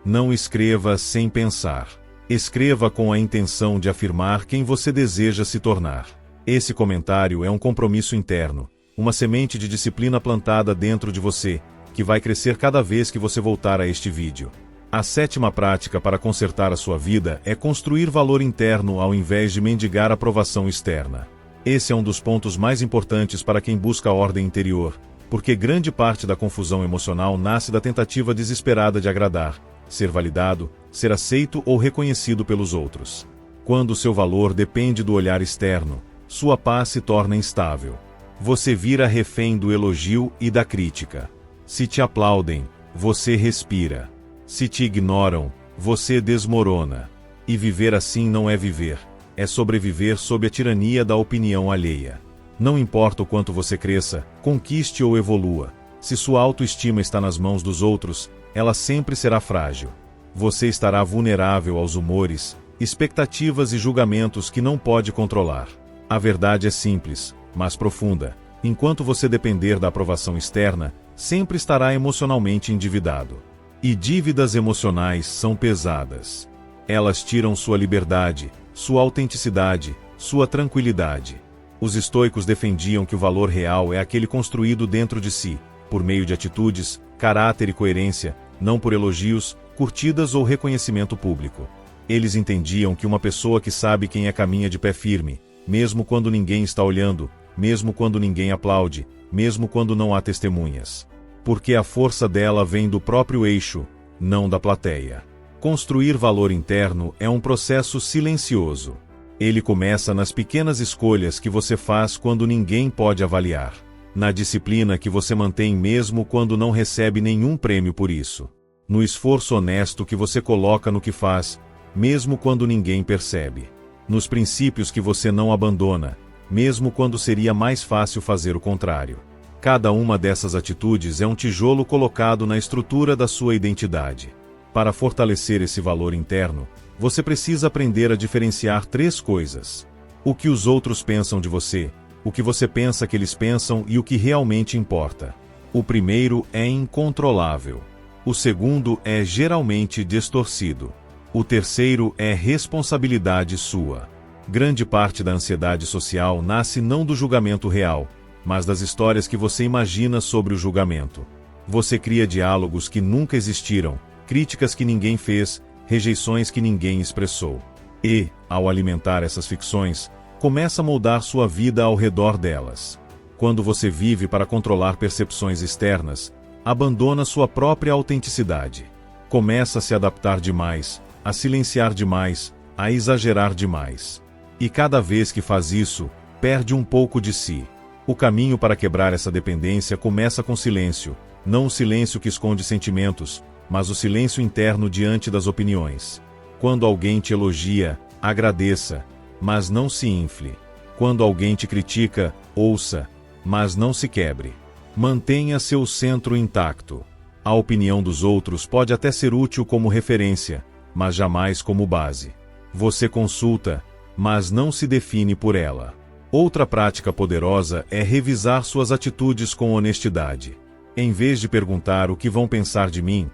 [SPEAKER 1] Não escreva sem pensar. Escreva com a intenção de afirmar quem você deseja se tornar. Esse comentário é um compromisso interno, uma semente de disciplina plantada dentro de você, que vai crescer cada vez que você voltar a este vídeo. A sétima prática para consertar a sua vida é construir valor interno ao invés de mendigar aprovação externa. Esse é um dos pontos mais importantes para quem busca a ordem interior, porque grande parte da confusão emocional nasce da tentativa desesperada de agradar, ser validado, ser aceito ou reconhecido pelos outros. Quando seu valor depende do olhar externo, sua paz se torna instável. Você vira refém do elogio e da crítica. Se te aplaudem, você respira. Se te ignoram, você desmorona. E viver assim não é viver. É sobreviver sob a tirania da opinião alheia. Não importa o quanto você cresça, conquiste ou evolua. Se sua autoestima está nas mãos dos outros, ela sempre será frágil. Você estará vulnerável aos humores, expectativas e julgamentos que não pode controlar. A verdade é simples, mas profunda. Enquanto você depender da aprovação externa, sempre estará emocionalmente endividado. E dívidas emocionais são pesadas. Elas tiram sua liberdade, sua autenticidade, sua tranquilidade. Os estoicos defendiam que o valor real é aquele construído dentro de si, por meio de atitudes, caráter e coerência, não por elogios, curtidas ou reconhecimento público. Eles entendiam que uma pessoa que sabe quem é caminha de pé firme, mesmo quando ninguém está olhando, mesmo quando ninguém aplaude, mesmo quando não há testemunhas. Porque a força dela vem do próprio eixo, não da plateia. Construir valor interno é um processo silencioso. Ele começa nas pequenas escolhas que você faz quando ninguém pode avaliar. Na disciplina que você mantém mesmo quando não recebe nenhum prêmio por isso. No esforço honesto que você coloca no que faz, mesmo quando ninguém percebe. Nos princípios que você não abandona, mesmo quando seria mais fácil fazer o contrário. Cada uma dessas atitudes é um tijolo colocado na estrutura da sua identidade. Para fortalecer esse valor interno, você precisa aprender a diferenciar três coisas: o que os outros pensam de você, o que você pensa que eles pensam e o que realmente importa. O primeiro é incontrolável. O segundo é geralmente distorcido. O terceiro é responsabilidade sua. Grande parte da ansiedade social nasce não do julgamento real, mas das histórias que você imagina sobre o julgamento. Você cria diálogos que nunca existiram, críticas que ninguém fez, rejeições que ninguém expressou. E, ao alimentar essas ficções, começa a moldar sua vida ao redor delas. Quando você vive para controlar percepções externas, abandona sua própria autenticidade. Começa a se adaptar demais, a silenciar demais, a exagerar demais. E cada vez que faz isso, perde um pouco de si. O caminho para quebrar essa dependência começa com silêncio, não o silêncio que esconde sentimentos, mas o silêncio interno diante das opiniões. Quando alguém te elogia, agradeça, mas não se infle. Quando alguém te critica, ouça, mas não se quebre. Mantenha seu centro intacto. A opinião dos outros pode até ser útil como referência, mas jamais como base. Você consulta, mas não se define por ela. Outra prática poderosa é revisar suas atitudes com honestidade. Em vez de perguntar o que vão pensar de mim,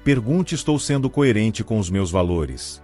[SPEAKER 1] pergunte: estou sendo coerente com os meus valores?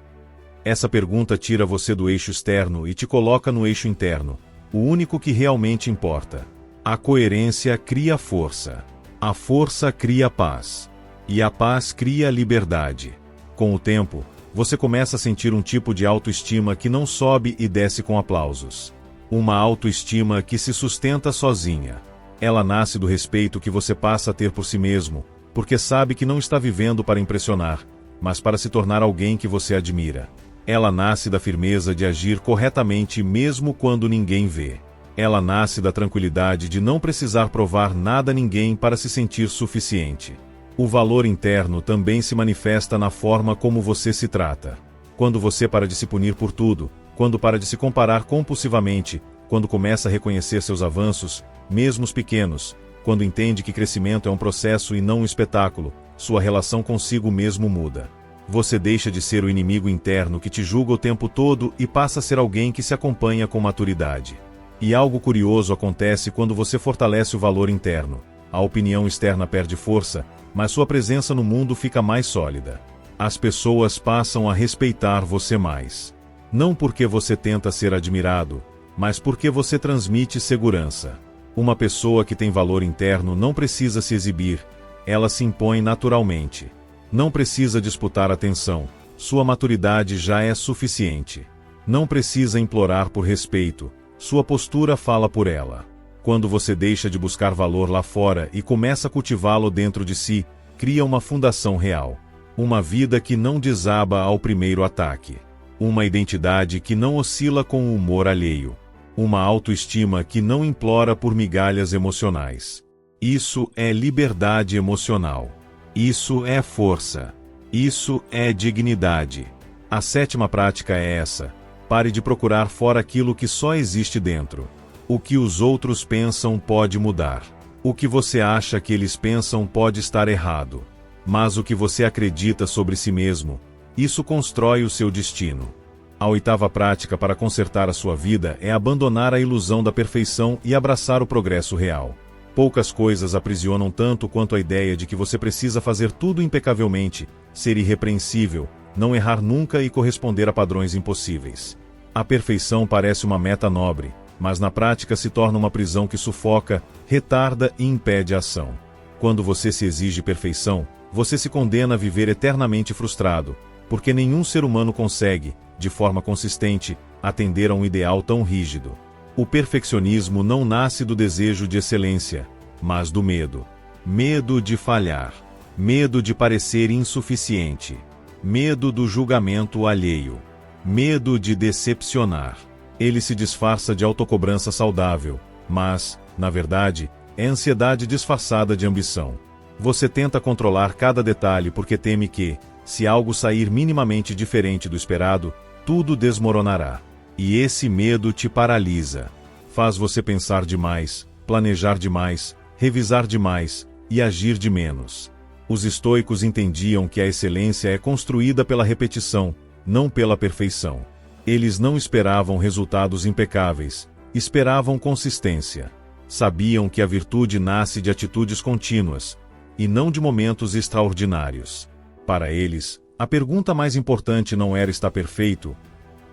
[SPEAKER 1] Essa pergunta tira você do eixo externo e te coloca no eixo interno, o único que realmente importa. A coerência cria força. A força cria paz. E a paz cria liberdade. Com o tempo, você começa a sentir um tipo de autoestima que não sobe e desce com aplausos. Uma autoestima que se sustenta sozinha. Ela nasce do respeito que você passa a ter por si mesmo, porque sabe que não está vivendo para impressionar, mas para se tornar alguém que você admira. Ela nasce da firmeza de agir corretamente mesmo quando ninguém vê. Ela nasce da tranquilidade de não precisar provar nada a ninguém para se sentir suficiente. O valor interno também se manifesta na forma como você se trata. Quando você para de se punir por tudo, quando para de se comparar compulsivamente, quando começa a reconhecer seus avanços, mesmo os pequenos, quando entende que crescimento é um processo e não um espetáculo, sua relação consigo mesmo muda. Você deixa de ser o inimigo interno que te julga o tempo todo e passa a ser alguém que se acompanha com maturidade. E algo curioso acontece quando você fortalece o valor interno. A opinião externa perde força, mas sua presença no mundo fica mais sólida. As pessoas passam a respeitar você mais. Não porque você tenta ser admirado, mas porque você transmite segurança. Uma pessoa que tem valor interno não precisa se exibir, ela se impõe naturalmente. Não precisa disputar atenção, sua maturidade já é suficiente. Não precisa implorar por respeito, sua postura fala por ela. Quando você deixa de buscar valor lá fora e começa a cultivá-lo dentro de si, cria uma fundação real. Uma vida que não desaba ao primeiro ataque. Uma identidade que não oscila com o humor alheio. Uma autoestima que não implora por migalhas emocionais. Isso é liberdade emocional. Isso é força. Isso é dignidade. A sétima prática é essa: pare de procurar fora aquilo que só existe dentro. O que os outros pensam pode mudar. O que você acha que eles pensam pode estar errado. Mas o que você acredita sobre si mesmo, isso constrói o seu destino. A oitava prática para consertar a sua vida é abandonar a ilusão da perfeição e abraçar o progresso real. Poucas coisas aprisionam tanto quanto a ideia de que você precisa fazer tudo impecavelmente, ser irrepreensível, não errar nunca e corresponder a padrões impossíveis. A perfeição parece uma meta nobre, mas na prática se torna uma prisão que sufoca, retarda e impede a ação. Quando você se exige perfeição, você se condena a viver eternamente frustrado, porque nenhum ser humano consegue, de forma consistente, atender a um ideal tão rígido. O perfeccionismo não nasce do desejo de excelência, mas do medo. Medo de falhar. Medo de parecer insuficiente. Medo do julgamento alheio. Medo de decepcionar. Ele se disfarça de autocobrança saudável, mas, na verdade, é ansiedade disfarçada de ambição. Você tenta controlar cada detalhe porque teme que, se algo sair minimamente diferente do esperado, tudo desmoronará. E esse medo te paralisa. Faz você pensar demais, planejar demais, revisar demais e agir de menos. Os estoicos entendiam que a excelência é construída pela repetição, não pela perfeição. Eles não esperavam resultados impecáveis, esperavam consistência. Sabiam que a virtude nasce de atitudes contínuas, e não de momentos extraordinários. Para eles, a pergunta mais importante não era estar perfeito,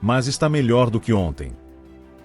[SPEAKER 1] mas está melhor do que ontem.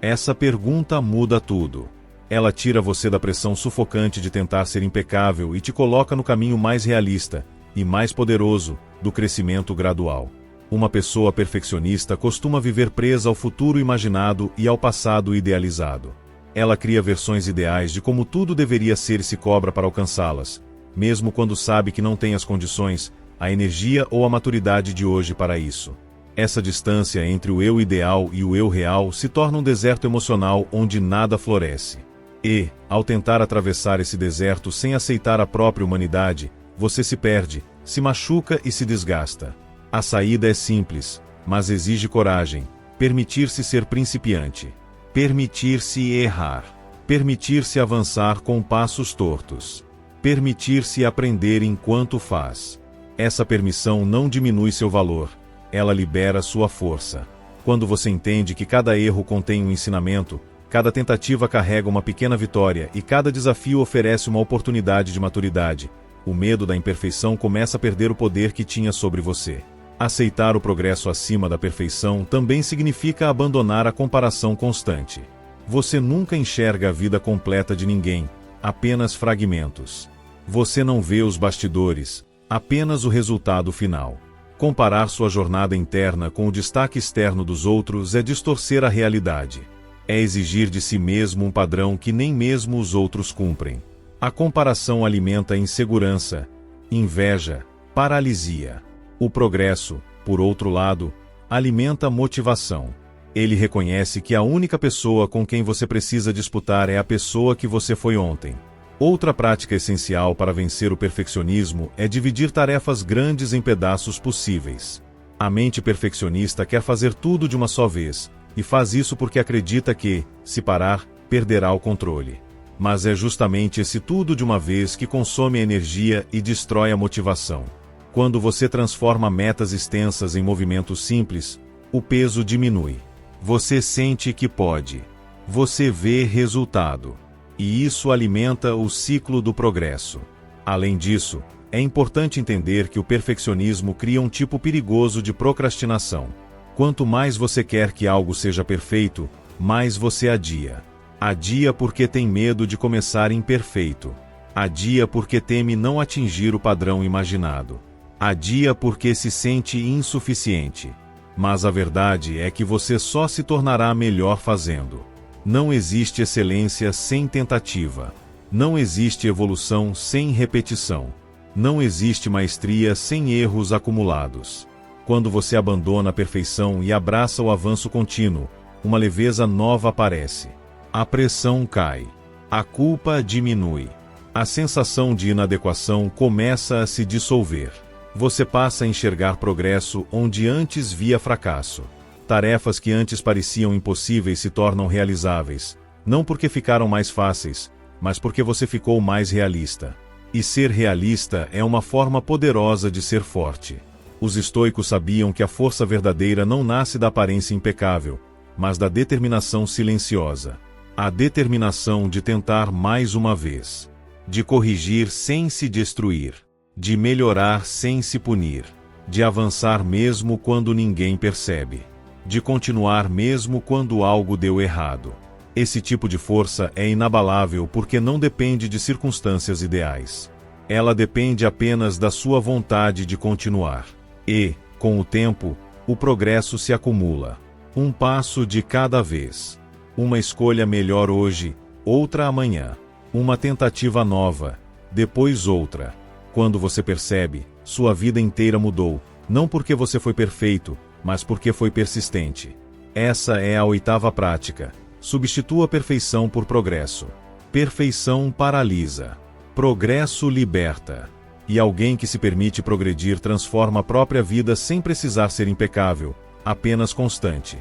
[SPEAKER 1] Essa pergunta muda tudo. Ela tira você da pressão sufocante de tentar ser impecável e te coloca no caminho mais realista, e mais poderoso, do crescimento gradual. Uma pessoa perfeccionista costuma viver presa ao futuro imaginado e ao passado idealizado. Ela cria versões ideais de como tudo deveria ser e se cobra para alcançá-las, mesmo quando sabe que não tem as condições, a energia ou a maturidade de hoje para isso. Essa distância entre o eu ideal e o eu real se torna um deserto emocional onde nada floresce. E, ao tentar atravessar esse deserto sem aceitar a própria humanidade, você se perde, se machuca e se desgasta. A saída é simples, mas exige coragem: permitir-se ser principiante, permitir-se errar, permitir-se avançar com passos tortos, permitir-se aprender enquanto faz. Essa permissão não diminui seu valor, ela libera sua força. Quando você entende que cada erro contém um ensinamento, Cada tentativa carrega uma pequena vitória e cada desafio oferece uma oportunidade de maturidade. O medo da imperfeição começa a perder o poder que tinha sobre você. Aceitar o progresso acima da perfeição também significa abandonar a comparação constante. Você nunca enxerga a vida completa de ninguém, apenas fragmentos. Você não vê os bastidores, apenas o resultado final. Comparar sua jornada interna com o destaque externo dos outros é distorcer a realidade. É exigir de si mesmo um padrão que nem mesmo os outros cumprem. A comparação alimenta insegurança, inveja, paralisia. O progresso, por outro lado, alimenta motivação. Ele reconhece que a única pessoa com quem você precisa disputar é a pessoa que você foi ontem. Outra prática essencial para vencer o perfeccionismo é dividir tarefas grandes em pedaços possíveis. A mente perfeccionista quer fazer tudo de uma só vez, e faz isso porque acredita que, se parar, perderá o controle. Mas é justamente esse tudo de uma vez que consome a energia e destrói a motivação. Quando você transforma metas extensas em movimentos simples, o peso diminui. Você sente que pode. Você vê resultado. E isso alimenta o ciclo do progresso. Além disso, é importante entender que o perfeccionismo cria um tipo perigoso de procrastinação. Quanto mais você quer que algo seja perfeito, mais você adia. Adia porque tem medo de começar imperfeito. Adia porque teme não atingir o padrão imaginado. Adia porque se sente insuficiente. Mas a verdade é que você só se tornará melhor fazendo. Não existe excelência sem tentativa. Não existe evolução sem repetição. Não existe maestria sem erros acumulados. Quando você abandona a perfeição e abraça o avanço contínuo, uma leveza nova aparece. A pressão cai. A culpa diminui. A sensação de inadequação começa a se dissolver. Você passa a enxergar progresso onde antes via fracasso. Tarefas que antes pareciam impossíveis se tornam realizáveis, não porque ficaram mais fáceis, mas porque você ficou mais realista. E ser realista é uma forma poderosa de ser forte. Os estoicos sabiam que a força verdadeira não nasce da aparência impecável, mas da determinação silenciosa. A determinação de tentar mais uma vez. De corrigir sem se destruir. De melhorar sem se punir. De avançar mesmo quando ninguém percebe. De continuar mesmo quando algo deu errado. Esse tipo de força é inabalável porque não depende de circunstâncias ideais. Ela depende apenas da sua vontade de continuar. E, com o tempo, o progresso se acumula. Um passo de cada vez. Uma escolha melhor hoje, outra amanhã. Uma tentativa nova, depois outra. Quando você percebe, sua vida inteira mudou, não porque você foi perfeito, mas porque foi persistente. Essa é a 8ª prática. Substitua a perfeição por progresso. Perfeição paralisa. Progresso liberta. E alguém que se permite progredir transforma a própria vida sem precisar ser impecável, apenas constante.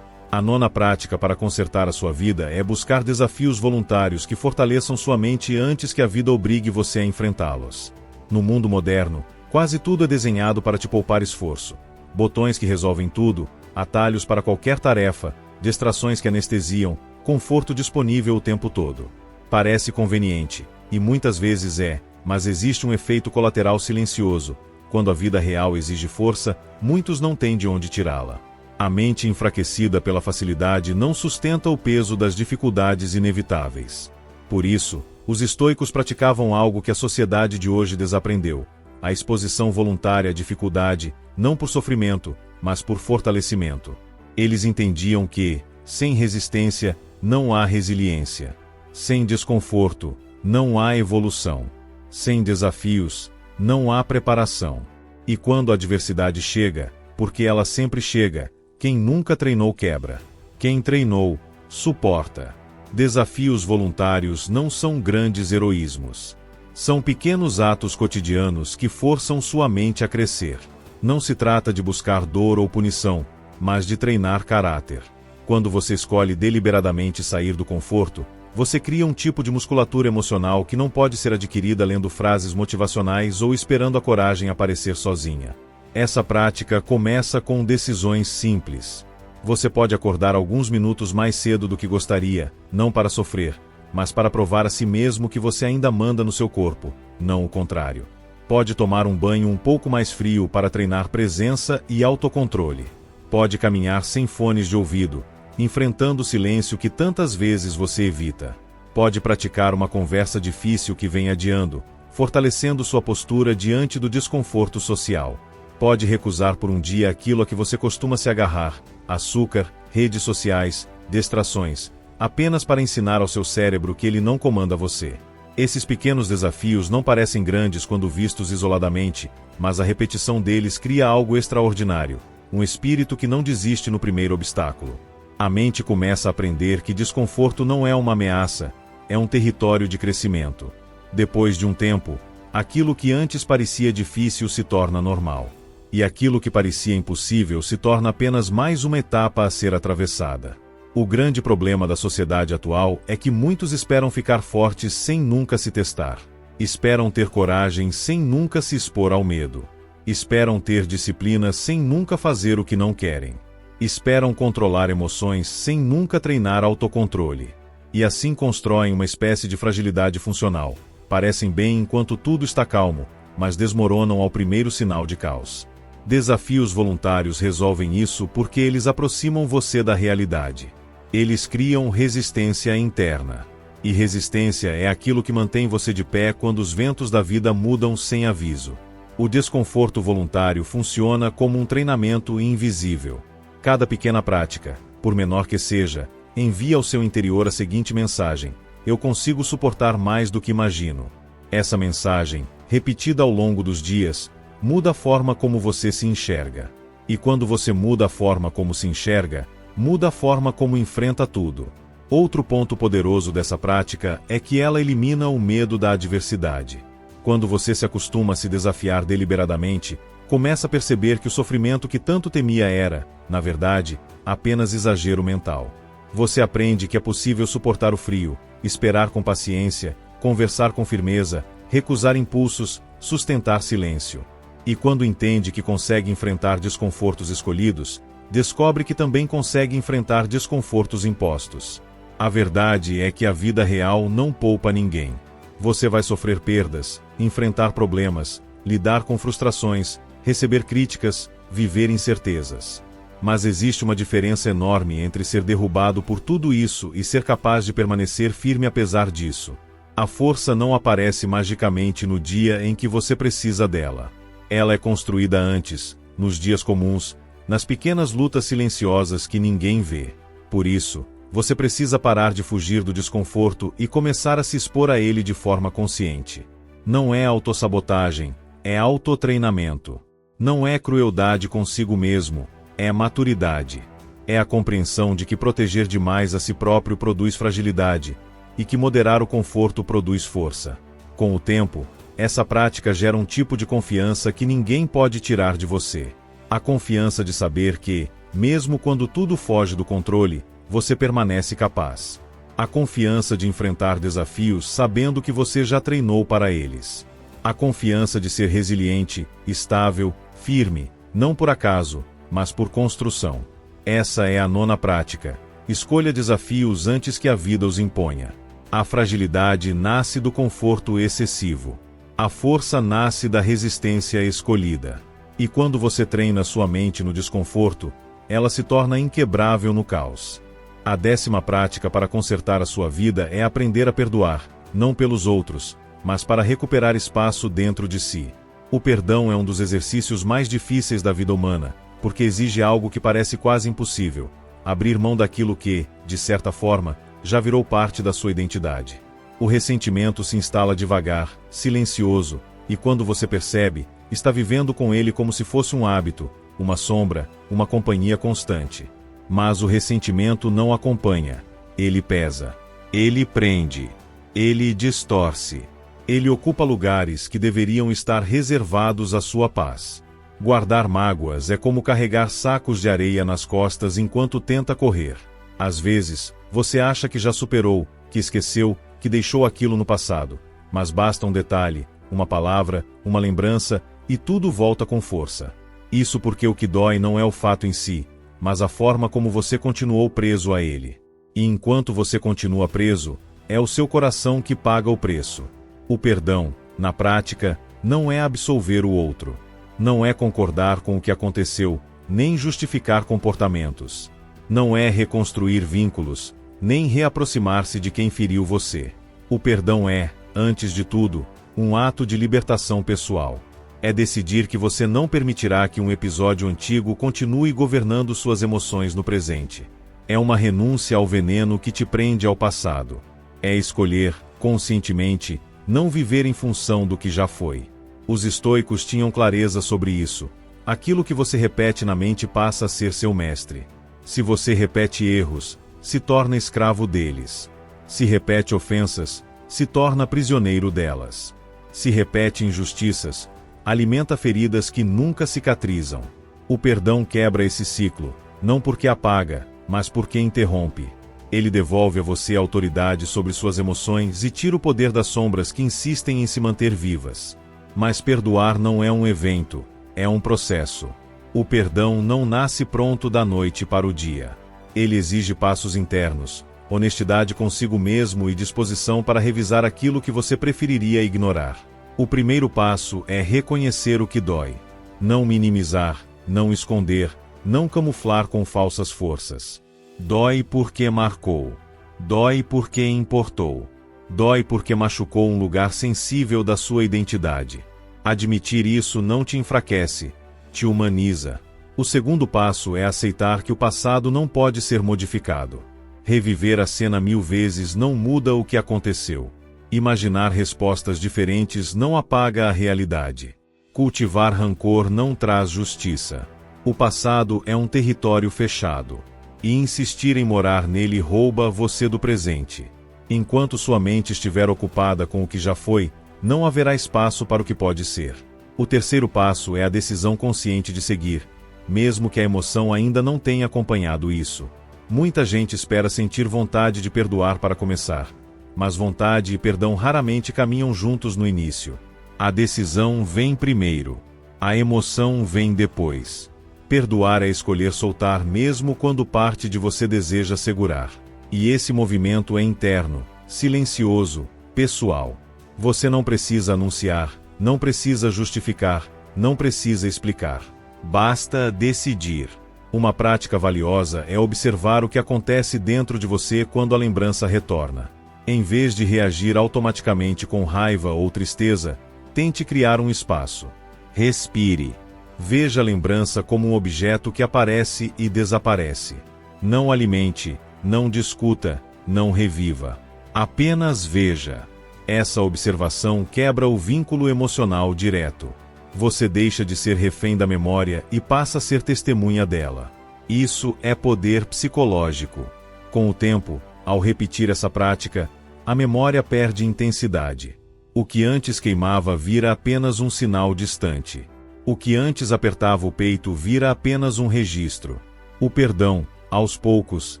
[SPEAKER 1] A 9ª prática para consertar a sua vida é buscar desafios voluntários que fortaleçam sua mente antes que a vida obrigue você a enfrentá-los. No mundo moderno, quase tudo é desenhado para te poupar esforço. Botões que resolvem tudo, atalhos para qualquer tarefa, distrações que anestesiam, conforto disponível o tempo todo. Parece conveniente, e muitas vezes é, mas existe um efeito colateral silencioso. Quando a vida real exige força, muitos não têm de onde tirá-la. A mente enfraquecida pela facilidade não sustenta o peso das dificuldades inevitáveis. Por isso, os estoicos praticavam algo que a sociedade de hoje desaprendeu: a exposição voluntária à dificuldade, não por sofrimento, mas por fortalecimento. Eles entendiam que, sem resistência, não há resiliência. Sem desconforto, não há evolução. Sem desafios, não há preparação. E quando a adversidade chega, porque ela sempre chega, quem nunca treinou quebra. Quem treinou, suporta. Desafios voluntários não são grandes heroísmos. São pequenos atos cotidianos que forçam sua mente a crescer. Não se trata de buscar dor ou punição, mas de treinar caráter. Quando você escolhe deliberadamente sair do conforto, você cria um tipo de musculatura emocional que não pode ser adquirida lendo frases motivacionais ou esperando a coragem aparecer sozinha. Essa prática começa com decisões simples. Você pode acordar alguns minutos mais cedo do que gostaria, não para sofrer, mas para provar a si mesmo que você ainda manda no seu corpo, não o contrário. Pode tomar um banho um pouco mais frio para treinar presença e autocontrole. Pode caminhar sem fones de ouvido, enfrentando o silêncio que tantas vezes você evita. Pode praticar uma conversa difícil que vem adiando, fortalecendo sua postura diante do desconforto social. Pode recusar por um dia aquilo a que você costuma se agarrar, açúcar, redes sociais, distrações, apenas para ensinar ao seu cérebro que ele não comanda você. Esses pequenos desafios não parecem grandes quando vistos isoladamente, mas a repetição deles cria algo extraordinário, um espírito que não desiste no primeiro obstáculo. A mente começa a aprender que desconforto não é uma ameaça, é um território de crescimento. Depois de um tempo, aquilo que antes parecia difícil se torna normal. E aquilo que parecia impossível se torna apenas mais uma etapa a ser atravessada. O grande problema da sociedade atual é que muitos esperam ficar fortes sem nunca se testar. Esperam ter coragem sem nunca se expor ao medo. Esperam ter disciplina sem nunca fazer o que não querem. Esperam controlar emoções sem nunca treinar autocontrole. E assim constroem uma espécie de fragilidade funcional. Parecem bem enquanto tudo está calmo, mas desmoronam ao primeiro sinal de caos. Desafios voluntários resolvem isso porque eles aproximam você da realidade. Eles criam resistência interna. E resistência é aquilo que mantém você de pé quando os ventos da vida mudam sem aviso. O desconforto voluntário funciona como um treinamento invisível. Cada pequena prática, por menor que seja, envia ao seu interior a seguinte mensagem: eu consigo suportar mais do que imagino. Essa mensagem, repetida ao longo dos dias, muda a forma como você se enxerga. E quando você muda a forma como se enxerga, muda a forma como enfrenta tudo. Outro ponto poderoso dessa prática é que ela elimina o medo da adversidade. Quando você se acostuma a se desafiar deliberadamente, começa a perceber que o sofrimento que tanto temia era, na verdade, apenas exagero mental. Você aprende que é possível suportar o frio, esperar com paciência, conversar com firmeza, recusar impulsos, sustentar silêncio. E quando entende que consegue enfrentar desconfortos escolhidos, descobre que também consegue enfrentar desconfortos impostos. A verdade é que a vida real não poupa ninguém. Você vai sofrer perdas, enfrentar problemas, lidar com frustrações, receber críticas, viver incertezas. Mas existe uma diferença enorme entre ser derrubado por tudo isso e ser capaz de permanecer firme apesar disso. A força não aparece magicamente no dia em que você precisa dela. Ela é construída antes, nos dias comuns, nas pequenas lutas silenciosas que ninguém vê. Por isso, você precisa parar de fugir do desconforto e começar a se expor a ele de forma consciente. Não é autossabotagem, é autotreinamento. Não é crueldade consigo mesmo, é maturidade. É a compreensão de que proteger demais a si próprio produz fragilidade, e que moderar o conforto produz força. Com o tempo, essa prática gera um tipo de confiança que ninguém pode tirar de você. A confiança de saber que, mesmo quando tudo foge do controle, você permanece capaz. A confiança de enfrentar desafios sabendo que você já treinou para eles. A confiança de ser resiliente, estável, firme, não por acaso, mas por construção. Essa é a nona prática. Escolha desafios antes que a vida os imponha. A fragilidade nasce do conforto excessivo. A força nasce da resistência escolhida. E quando você treina sua mente no desconforto, ela se torna inquebrável no caos. A 10ª prática para consertar a sua vida é aprender a perdoar, não pelos outros, mas para recuperar espaço dentro de si. O perdão é um dos exercícios mais difíceis da vida humana, porque exige algo que parece quase impossível: abrir mão daquilo que, de certa forma, já virou parte da sua identidade. O ressentimento se instala devagar, silencioso, e quando você percebe, está vivendo com ele como se fosse um hábito, uma sombra, uma companhia constante. Mas o ressentimento não acompanha. Ele pesa. Ele prende. Ele distorce. Ele ocupa lugares que deveriam estar reservados à sua paz. Guardar mágoas é como carregar sacos de areia nas costas enquanto tenta correr. Às vezes, você acha que já superou, que esqueceu, que deixou aquilo no passado. Mas basta um detalhe, uma palavra, uma lembrança, e tudo volta com força. Isso porque o que dói não é o fato em si, mas a forma como você continuou preso a ele. E enquanto você continua preso, é o seu coração que paga o preço. O perdão, na prática, não é absolver o outro. Não é concordar com o que aconteceu, nem justificar comportamentos. Não é reconstruir vínculos, nem reaproximar-se de quem feriu você. O perdão é, antes de tudo, um ato de libertação pessoal. É decidir que você não permitirá que um episódio antigo continue governando suas emoções no presente. É uma renúncia ao veneno que te prende ao passado. É escolher, conscientemente, não viver em função do que já foi. Os estoicos tinham clareza sobre isso. Aquilo que você repete na mente passa a ser seu mestre. Se você repete erros, se torna escravo deles. Se repete ofensas, se torna prisioneiro delas. Se repete injustiças, alimenta feridas que nunca cicatrizam. O perdão quebra esse ciclo, não porque apaga, mas porque interrompe. Ele devolve a você a autoridade sobre suas emoções e tira o poder das sombras que insistem em se manter vivas. Mas perdoar não é um evento, é um processo. O perdão não nasce pronto da noite para o dia. Ele exige passos internos, honestidade consigo mesmo e disposição para revisar aquilo que você preferiria ignorar. O primeiro passo é reconhecer o que dói. Não minimizar, não esconder, não camuflar com falsas forças. Dói porque marcou. Dói porque importou. Dói porque machucou um lugar sensível da sua identidade. Admitir isso não te enfraquece, te humaniza. O segundo passo é aceitar que o passado não pode ser modificado. Reviver a cena 1000 vezes não muda o que aconteceu. Imaginar respostas diferentes não apaga a realidade. Cultivar rancor não traz justiça. O passado é um território fechado. E insistir em morar nele rouba você do presente. Enquanto sua mente estiver ocupada com o que já foi, não haverá espaço para o que pode ser. O terceiro passo é a decisão consciente de seguir, mesmo que a emoção ainda não tenha acompanhado isso. Muita gente espera sentir vontade de perdoar para começar. Mas vontade e perdão raramente caminham juntos no início. A decisão vem primeiro. A emoção vem depois. Perdoar é escolher soltar mesmo quando parte de você deseja segurar. E esse movimento é interno, silencioso, pessoal. Você não precisa anunciar, não precisa justificar, não precisa explicar. Basta decidir. Uma prática valiosa é observar o que acontece dentro de você quando a lembrança retorna. Em vez de reagir automaticamente com raiva ou tristeza, tente criar um espaço. Respire. Veja a lembrança como um objeto que aparece e desaparece. Não alimente, não discuta, não reviva. Apenas veja. Essa observação quebra o vínculo emocional direto. Você deixa de ser refém da memória e passa a ser testemunha dela. Isso é poder psicológico. Com o tempo, ao repetir essa prática, a memória perde intensidade. O que antes queimava vira apenas um sinal distante. O que antes apertava o peito vira apenas um registro. O perdão, aos poucos,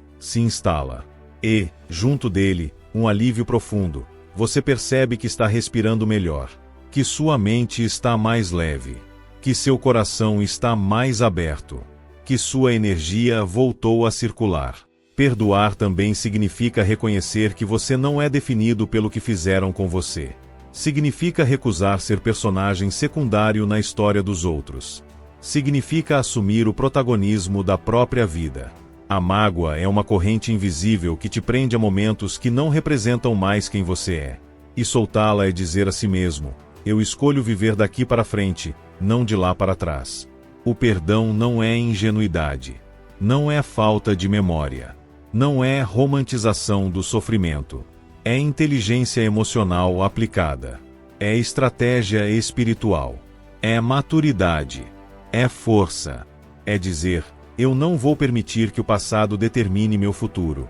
[SPEAKER 1] se instala. E, junto dele, um alívio profundo. Você percebe que está respirando melhor. Que sua mente está mais leve. Que seu coração está mais aberto. Que sua energia voltou a circular. Perdoar também significa reconhecer que você não é definido pelo que fizeram com você. Significa recusar ser personagem secundário na história dos outros. Significa assumir o protagonismo da própria vida. A mágoa é uma corrente invisível que te prende a momentos que não representam mais quem você é. E soltá-la é dizer a si mesmo: eu escolho viver daqui para frente, não de lá para trás. O perdão não é ingenuidade. Não é falta de memória. Não é romantização do sofrimento. É inteligência emocional aplicada. É estratégia espiritual. É maturidade. É força. É dizer: eu não vou permitir que o passado determine meu futuro.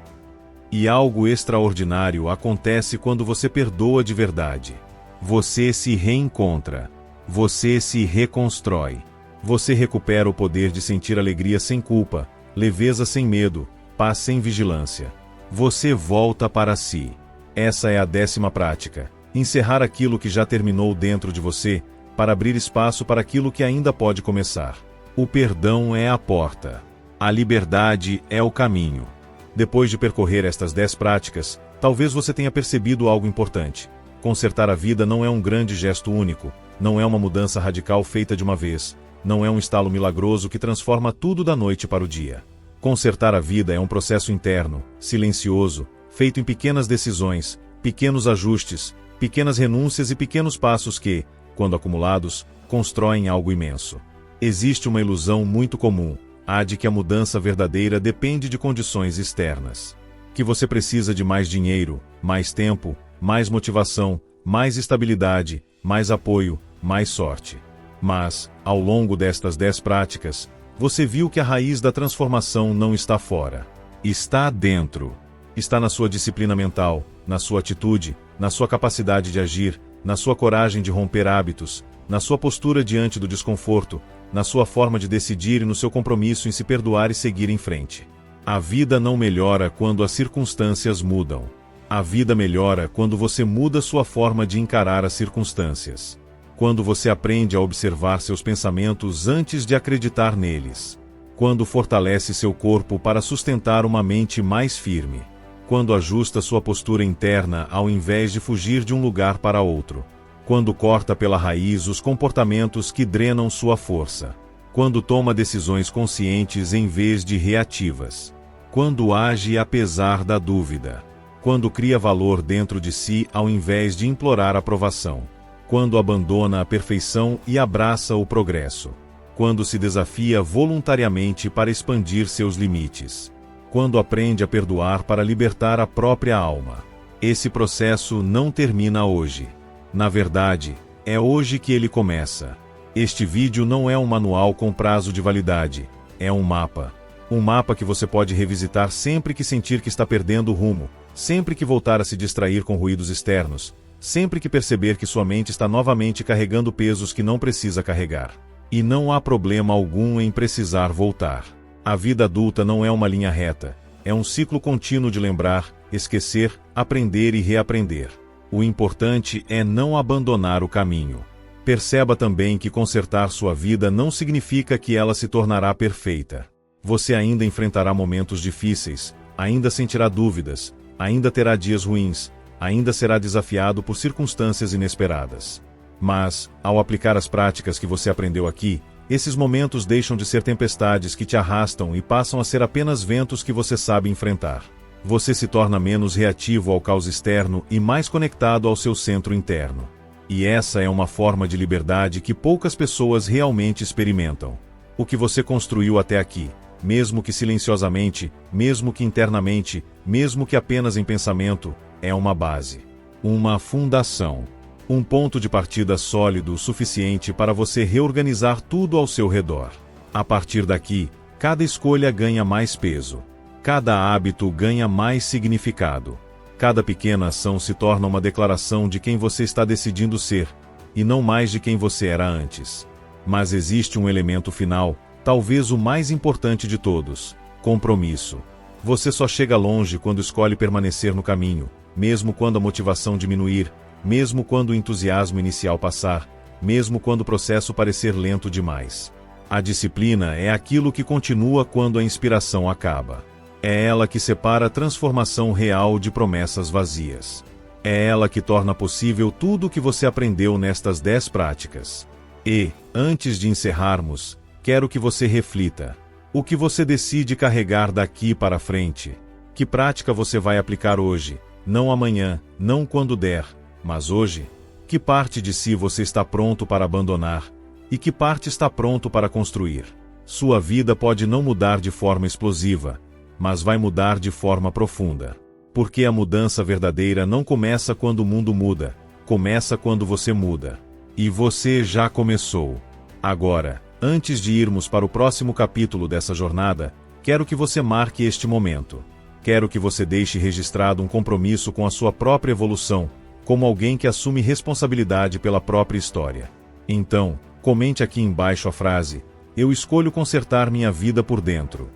[SPEAKER 1] E algo extraordinário acontece quando você perdoa de verdade. Você se reencontra. Você se reconstrói. Você recupera o poder de sentir alegria sem culpa, leveza sem medo, paz sem vigilância. Você volta para si. Essa é a 10ª prática. Encerrar aquilo que já terminou dentro de você, para abrir espaço para aquilo que ainda pode começar. O perdão é a porta. A liberdade é o caminho. Depois de percorrer estas 10 práticas, talvez você tenha percebido algo importante. Consertar a vida não é um grande gesto único, não é uma mudança radical feita de uma vez, não é um estalo milagroso que transforma tudo da noite para o dia. Consertar a vida é um processo interno, silencioso, feito em pequenas decisões, pequenos ajustes, pequenas renúncias e pequenos passos que, quando acumulados, constroem algo imenso. Existe uma ilusão muito comum, a de que a mudança verdadeira depende de condições externas. Que você precisa de mais dinheiro, mais tempo, mais motivação, mais estabilidade, mais apoio, mais sorte. Mas, ao longo destas 10 práticas, você viu que a raiz da transformação não está fora. Está dentro. Está na sua disciplina mental, na sua atitude, na sua capacidade de agir, na sua coragem de romper hábitos, na sua postura diante do desconforto, na sua forma de decidir e no seu compromisso em se perdoar e seguir em frente. A vida não melhora quando as circunstâncias mudam. A vida melhora quando você muda sua forma de encarar as circunstâncias. Quando você aprende a observar seus pensamentos antes de acreditar neles. Quando fortalece seu corpo para sustentar uma mente mais firme. Quando ajusta sua postura interna ao invés de fugir de um lugar para outro. Quando corta pela raiz os comportamentos que drenam sua força. Quando toma decisões conscientes em vez de reativas. Quando age apesar da dúvida. Quando cria valor dentro de si ao invés de implorar aprovação. Quando abandona a perfeição e abraça o progresso. Quando se desafia voluntariamente para expandir seus limites. Quando aprende a perdoar para libertar a própria alma. Esse processo não termina hoje. Na verdade, é hoje que ele começa. Este vídeo não é um manual com prazo de validade, é um mapa. Um mapa que você pode revisitar sempre que sentir que está perdendo o rumo, sempre que voltar a se distrair com ruídos externos, sempre que perceber que sua mente está novamente carregando pesos que não precisa carregar. E não há problema algum em precisar voltar. A vida adulta não é uma linha reta, é um ciclo contínuo de lembrar, esquecer, aprender e reaprender. O importante é não abandonar o caminho. Perceba também que consertar sua vida não significa que ela se tornará perfeita. Você ainda enfrentará momentos difíceis, ainda sentirá dúvidas, ainda terá dias ruins, ainda será desafiado por circunstâncias inesperadas. Mas, ao aplicar as práticas que você aprendeu aqui, esses momentos deixam de ser tempestades que te arrastam e passam a ser apenas ventos que você sabe enfrentar. Você se torna menos reativo ao caos externo e mais conectado ao seu centro interno. E essa é uma forma de liberdade que poucas pessoas realmente experimentam. O que você construiu até aqui, mesmo que silenciosamente, mesmo que internamente, mesmo que apenas em pensamento, é uma base. Uma fundação. Um ponto de partida sólido o suficiente para você reorganizar tudo ao seu redor. A partir daqui, cada escolha ganha mais peso. Cada hábito ganha mais significado. Cada pequena ação se torna uma declaração de quem você está decidindo ser, e não mais de quem você era antes. Mas existe um elemento final, talvez o mais importante de todos: compromisso. Você só chega longe quando escolhe permanecer no caminho, mesmo quando a motivação diminuir, mesmo quando o entusiasmo inicial passar, mesmo quando o processo parecer lento demais. A disciplina é aquilo que continua quando a inspiração acaba. É ela que separa a transformação real de promessas vazias. É ela que torna possível tudo o que você aprendeu nestas 10 práticas. E, antes de encerrarmos, quero que você reflita. O que você decide carregar daqui para frente? Que prática você vai aplicar hoje? Não amanhã, não quando der, mas hoje? Que parte de si você está pronto para abandonar? E que parte está pronto para construir? Sua vida pode não mudar de forma explosiva, mas vai mudar de forma profunda. Porque a mudança verdadeira não começa quando o mundo muda, começa quando você muda. E você já começou. Agora, antes de irmos para o próximo capítulo dessa jornada, quero que você marque este momento. Quero que você deixe registrado um compromisso com a sua própria evolução, como alguém que assume responsabilidade pela própria história. Então, comente aqui embaixo a frase: "Eu escolho consertar minha vida por dentro."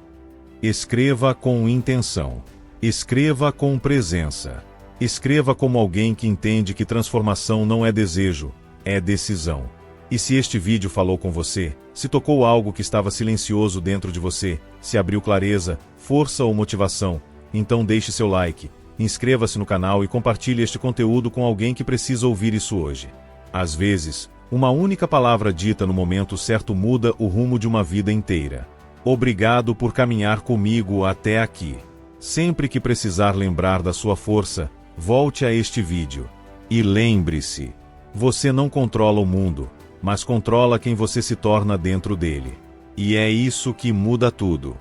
[SPEAKER 1] Escreva com intenção. Escreva com presença. Escreva como alguém que entende que transformação não é desejo, é decisão. E se este vídeo falou com você, se tocou algo que estava silencioso dentro de você, se abriu clareza, força ou motivação, então deixe seu like, inscreva-se no canal e compartilhe este conteúdo com alguém que precisa ouvir isso hoje. Às vezes, uma única palavra dita no momento certo muda o rumo de uma vida inteira. Obrigado por caminhar comigo até aqui. Sempre que precisar lembrar da sua força, volte a este vídeo. E lembre-se, você não controla o mundo, mas controla quem você se torna dentro dele. E é isso que muda tudo.